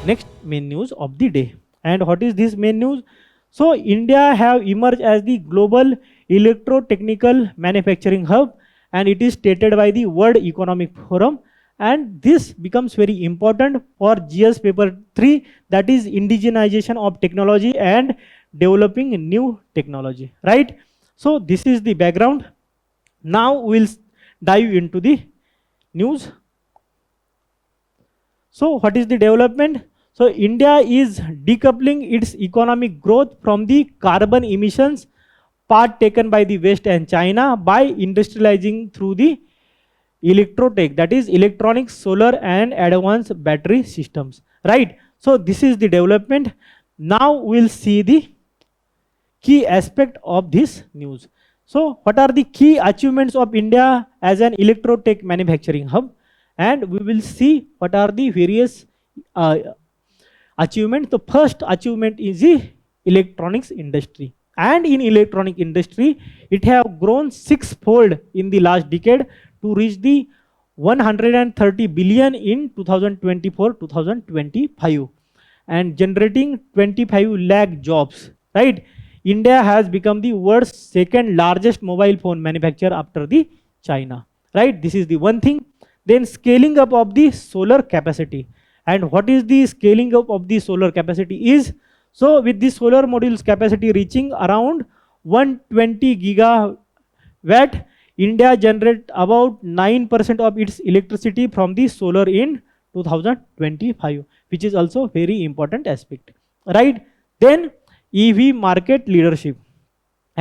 next main news of the day. And what is this main news? So India have emerged as the global electro-technical manufacturing hub, and it is stated by the World Economic Forum. And this becomes very important for GS paper 3, that is indigenization of technology and developing new technology, right? So this is the background. Now we'll dive into the news. So what is the development? So India is decoupling its economic growth from the carbon emissions part taken by the West and China by industrializing through the electro-tech, that is electronics, solar and advanced battery systems, right? So this is the development. Now we'll see the key aspect of this news. So what are the key achievements of India as an electro-tech manufacturing hub? And we will see what are the various achievements. The first achievement is the electronics industry. And in electronic industry, it have grown 6-fold in the last decade to reach the 130 billion in 2024-2025 and generating 25 lakh jobs, right? India has become the world's second largest mobile phone manufacturer after the China, right? This is the one thing. Then scaling up of the solar capacity. And what is the scaling up of the solar capacity is, so with the solar modules capacity reaching around 120 gigawatt, India generates about 9% of its electricity from the solar in 2025, which is also very important aspect, right? Then EV market leadership.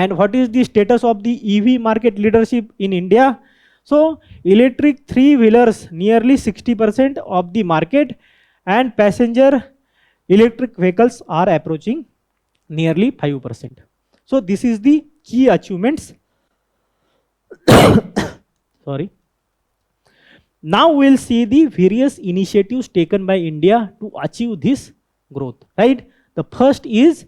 And what is the status of the EV market leadership in India? So electric three-wheelers nearly 60% of the market, and passenger electric vehicles are approaching nearly 5%. So this is the key achievements. Sorry. Now we'll see the various initiatives taken by India to achieve this growth, right? The first is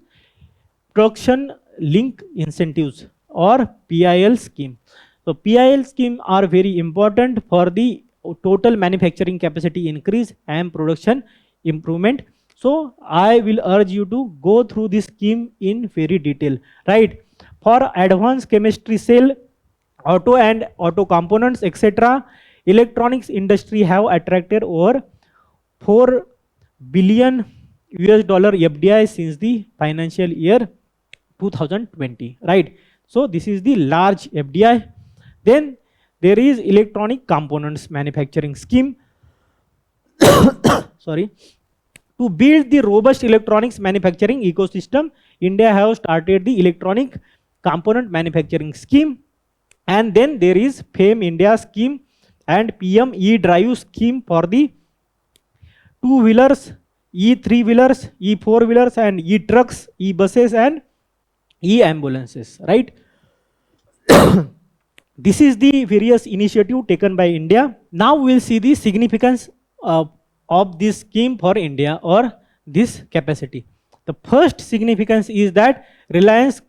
production link incentives or PIL scheme. So PIL scheme are very important for the total manufacturing capacity increase and production improvement. So I will urge you to go through this scheme in very detail, right? For advanced chemistry cell, auto and auto components, etc., electronics industry have attracted over 4 billion US dollar FDI since the financial year 2020, right? So this is the large FDI. Then there is electronic components manufacturing scheme. Sorry. To build the robust electronics manufacturing ecosystem, India has started the electronic component manufacturing scheme. And then there is FAME India scheme and PM E-Drive scheme for the two-wheelers, E-three-wheelers, E-four-wheelers, and E-trucks, E-buses, and E-ambulances, right? This is the various initiative taken by India. Now we'll see the significance of this scheme for India or this capacity. The first significance is that Reliance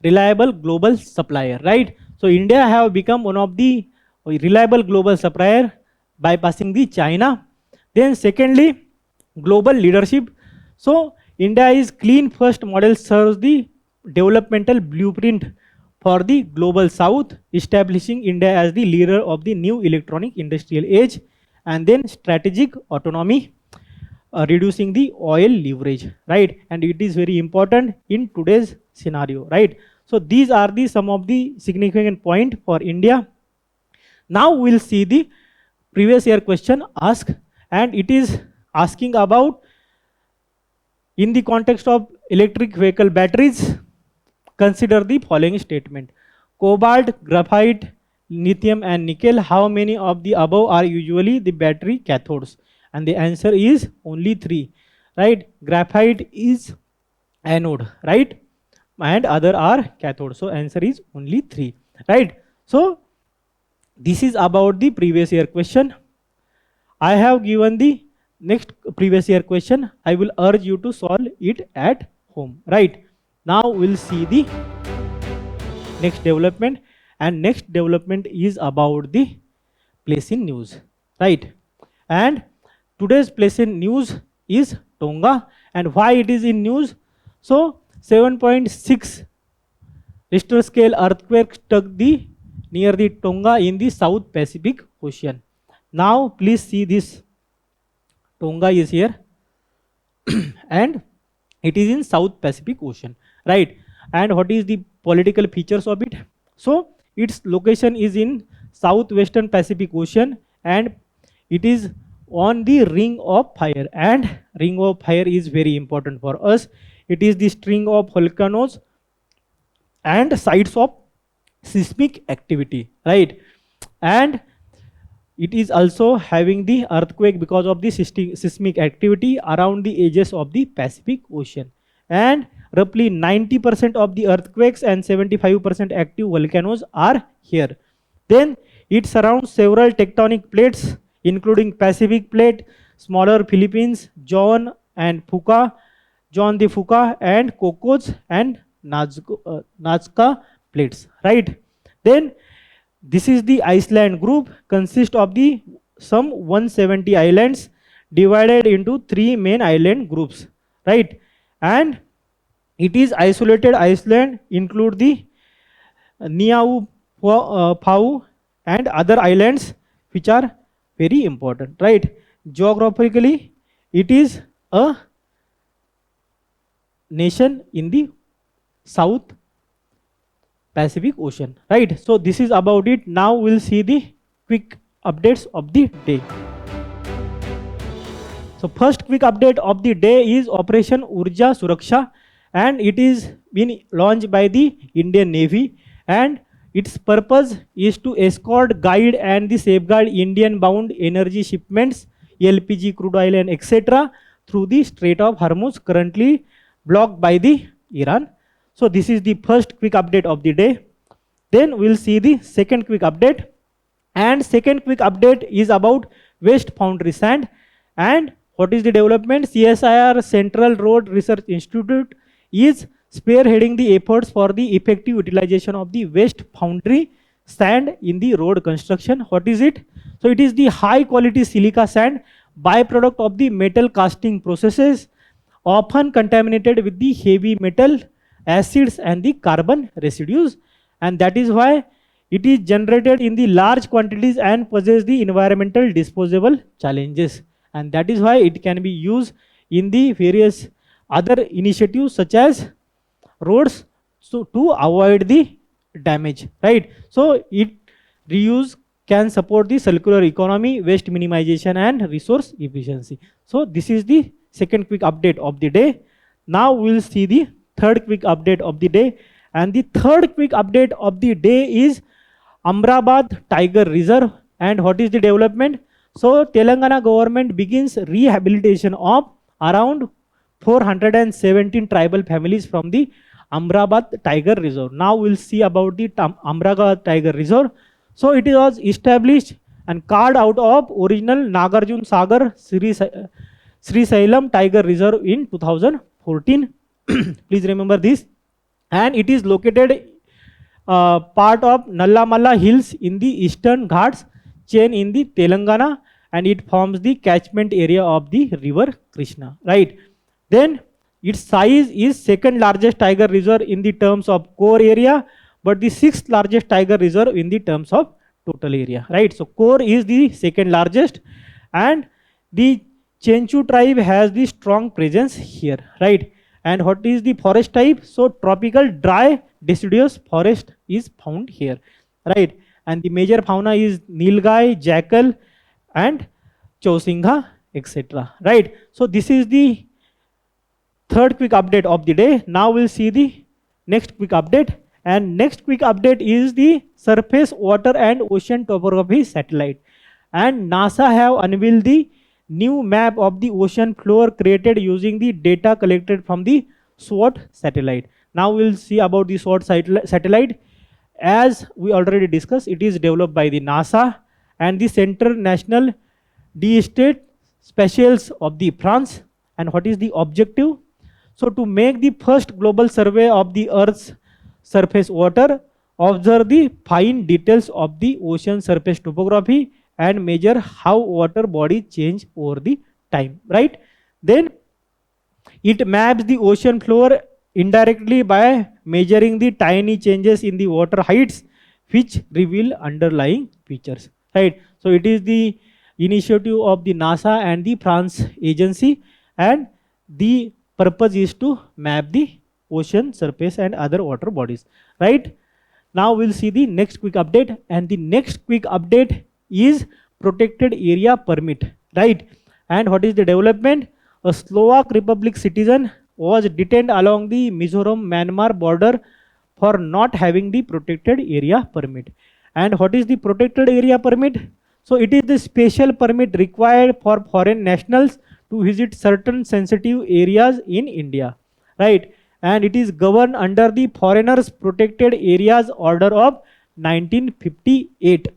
reliable global supplier, right? So India have become one of the reliable global supplier bypassing the China. Then secondly, global leadership. So India is clean first model serves the developmental blueprint for the global south, establishing India as the leader of the new electronic industrial age. And then strategic autonomy, reducing the oil leverage, right? And it is very important in today's scenario, right? So these are the some of the significant point for India. Now we'll see the previous year question asked, and it is asking about, in the context of electric vehicle batteries, consider the following statement: cobalt, graphite, lithium, and nickel. How many of the above are usually the battery cathodes? And the answer is only 3, right? Graphite is anode, right? And other are cathode. So answer is only 3, right? So this is about the previous year question. I have given the next previous year question. I will urge you to solve it at home, right? Now we'll see the next development, and next development is about the place in news, right? And today's place in news is Tonga. And why it is in news? So 7.6 Richter scale earthquake struck near the Tonga in the South Pacific Ocean. Now please see this. Tonga is here and it is in South Pacific Ocean, right? And what is the political features of it? So its location is in Southwestern Pacific Ocean, and it is on the ring of fire. And ring of fire is very important for us. It is the string of volcanoes and sites of seismic activity, right? And it is also having the earthquake because of the seismic activity around the edges of the Pacific Ocean. And roughly 90% of the earthquakes and 75% active volcanoes are here. Then it surrounds several tectonic plates, including Pacific Plate, smaller Philippines, John the Fuca, and Cocos and Nazca plates, right? Then this is the Iceland group, consists of the some 170 islands divided into 3 main island groups, right? And it is isolated Iceland, include the Nukuʻalofa and other islands which are very important, right? Geographically, it is a nation in the South Pacific Ocean, right? So this is about it. Now we'll see the quick updates of the day. So first quick update of the day is Operation Urja Suraksha, and it is been launched by the Indian Navy, and its purpose is to escort, guide and the safeguard Indian bound energy shipments, LPG, crude oil and etc. through the Strait of Hormuz, currently blocked by the Iran. So this is the first quick update of the day. Then we'll see the second quick update, and second quick update is about waste foundry sand. And what is the development? CSIR Central Road Research Institute is spearheading the efforts for the effective utilization of the waste foundry sand in the road construction. What is it? So it is the high quality silica sand, byproduct of the metal casting processes, often contaminated with the heavy metal, acids and the carbon residues, and that is why it is generated in the large quantities and poses the environmental disposable challenges, and that is why it can be used in the various other initiatives such as roads, so to avoid the damage, right? So it reuse can support the circular economy, waste minimization and resource efficiency. So this is the second quick update of the day. Now we'll see the third quick update of the day, and the third quick update of the day is Amrabad Tiger Reserve. And what is the development? So Telangana government begins rehabilitation of around 417 tribal families from the Amrabad Tiger Reserve. Now we'll see about the Amrabad Tiger Reserve. So it was established and carved out of original Nagarjun Sagar Sri Sailam Tiger Reserve in 2014. Please remember this. And it is located part of Nallamalla Hills in the Eastern Ghats chain in the Telangana, and it forms the catchment area of the river Krishna, right? Then its size is second largest tiger reserve in the terms of core area, but the sixth largest tiger reserve in the terms of total area, right? So core is the second largest, and the Chenchu tribe has the strong presence here, right? And what is the forest type? So tropical dry deciduous forest is found here, right? And the major fauna is nilgai, jackal and chosingha, etc., right? So this is the third quick update of the day. Now we'll see the next quick update, and next quick update is the surface water and ocean topography satellite. And NASA have unveiled the new map of the ocean floor created using the data collected from the SWOT satellite. Now we'll see about the SWOT satellite. As we already discussed, it is developed by the NASA and the Centre National d'Estate Spatials of the France. And what is the objective? So to make the first global survey of the Earth's surface water, observe the fine details of the ocean surface topography and measure how water body change over the time, right? Then it maps the ocean floor indirectly by measuring the tiny changes in the water heights which reveal underlying features, right? So it is the initiative of the NASA and the France agency, and the purpose is to map the ocean surface and other water bodies, right? Now we'll see the next quick update, and the next quick update is protected area permit, right? And what is the development? A Slovak Republic citizen was detained along the Mizoram-Myanmar border for not having the protected area permit. And what is the protected area permit? So it is the special permit required for foreign nationals to visit certain sensitive areas in India, right? And it is governed under the Foreigners Protected Areas Order of 1958,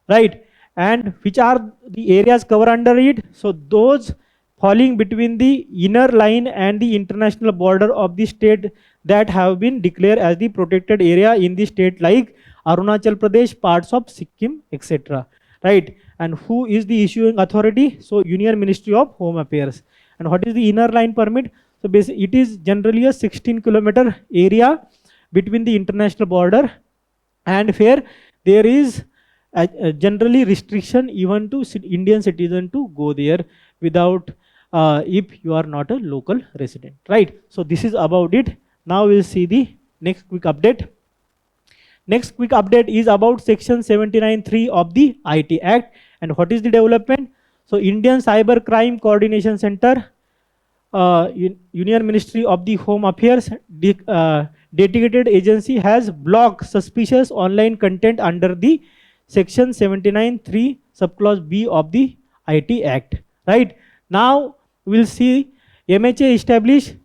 right? And which are the areas covered under it? So those falling between the inner line and the international border of the state that have been declared as the protected area in the state, like Arunachal Pradesh, parts of Sikkim, etc., right? And who is the issuing authority? So Union Ministry of Home Affairs. And what is the inner line permit? So basically it is generally a 16-kilometer area between the international border, and where there is generally restriction even to Indian citizen to go there without if you are not a local resident, right? So this is about it. Now we'll see the next quick update. Next quick update is about section 79(3) of the IT Act. And what is the development? So Indian Cyber Crime Coordination Center Union Ministry of the Home Affairs dedicated agency has blocked suspicious online content under the section 79(3) subclause B of the IT Act. Right now we'll see MHA established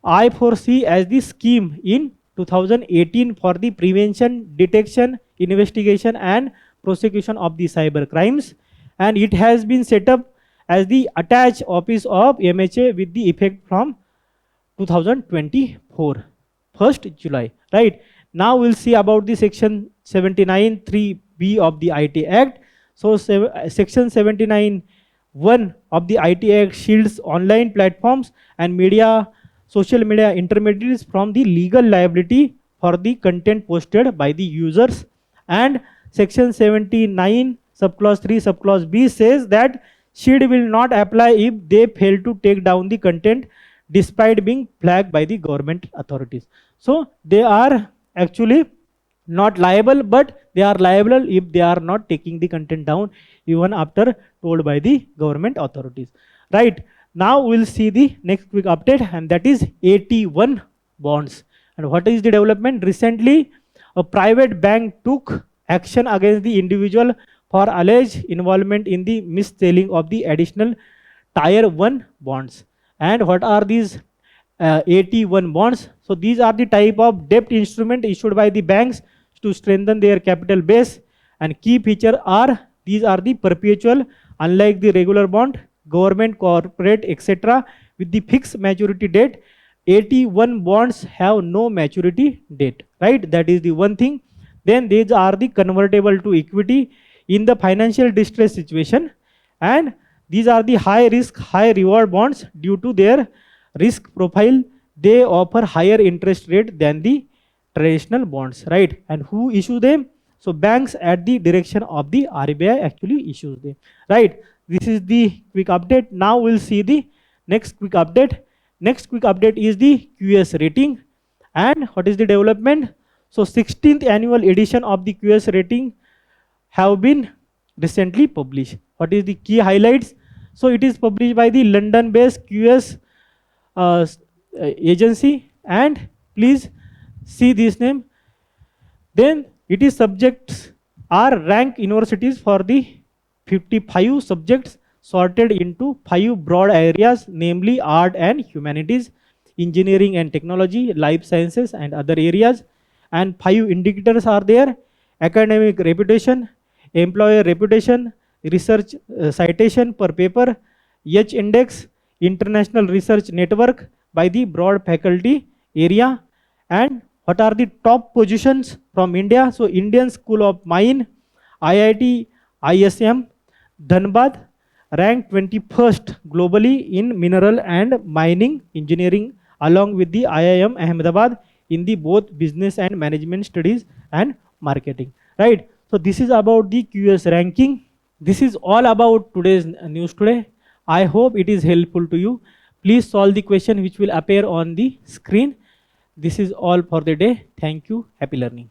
I4C as the scheme in 2018 for the prevention, detection, investigation and prosecution of the cyber crimes, and it has been set up as the attached office of MHA with the effect from 2024, 1st July. Right now we'll see about the section 79(3)(b) of the IT Act. So section 79(1) of the IT Act shields online platforms and social media intermediaries from the legal liability for the content posted by the users. And section 79 subclause 3 subclause B says that shield will not apply if they fail to take down the content despite being flagged by the government authorities. So they are actually not liable, but they are liable if they are not taking the content down even after told by the government authorities. Right now we'll see the next quick update, and that is AT1 bonds. And what is the development? Recently a private bank took action against the individual for alleged involvement in the mis-selling of the additional tier 1 bonds. And what are these AT1 bonds? So these are the type of debt instrument issued by the banks to strengthen their capital base, and key feature are these are the perpetual, unlike the regular bond, government, corporate, etc. with the fixed maturity date. AT1 bonds have no maturity date, right? That is the one thing. Then these are the convertible to equity in the financial distress situation, and these are the high risk, high reward bonds. Due to their risk profile, they offer higher interest rate than the traditional bonds, right? And who issue them? So banks at the direction of the RBI actually issues them, right? This is the quick update. Now we'll see the next quick update. Next quick update is the QS rating. And what is the development? So 16th annual edition of the QS rating have been recently published. What is the key highlights? So it is published by the London-based QS agency, and please see this name. Then it is subjects are ranked universities for the 55 subjects sorted into 5 broad areas, namely art and humanities, engineering and technology, life sciences and other areas. And 5 indicators are there: academic reputation, employer reputation, research citation per paper, H index, international research network by the broad faculty area. And what are the top positions from India? So Indian School of Mine, IIT ISM Dhanbad ranked 21st globally in mineral and mining engineering, along with the IIM Ahmedabad in the both business and management studies and marketing, right? So this is about the QS ranking. This is all about today's news today. I hope it is helpful to you. Please solve the question which will appear on the screen. This is all for the day. Thank you. Happy learning.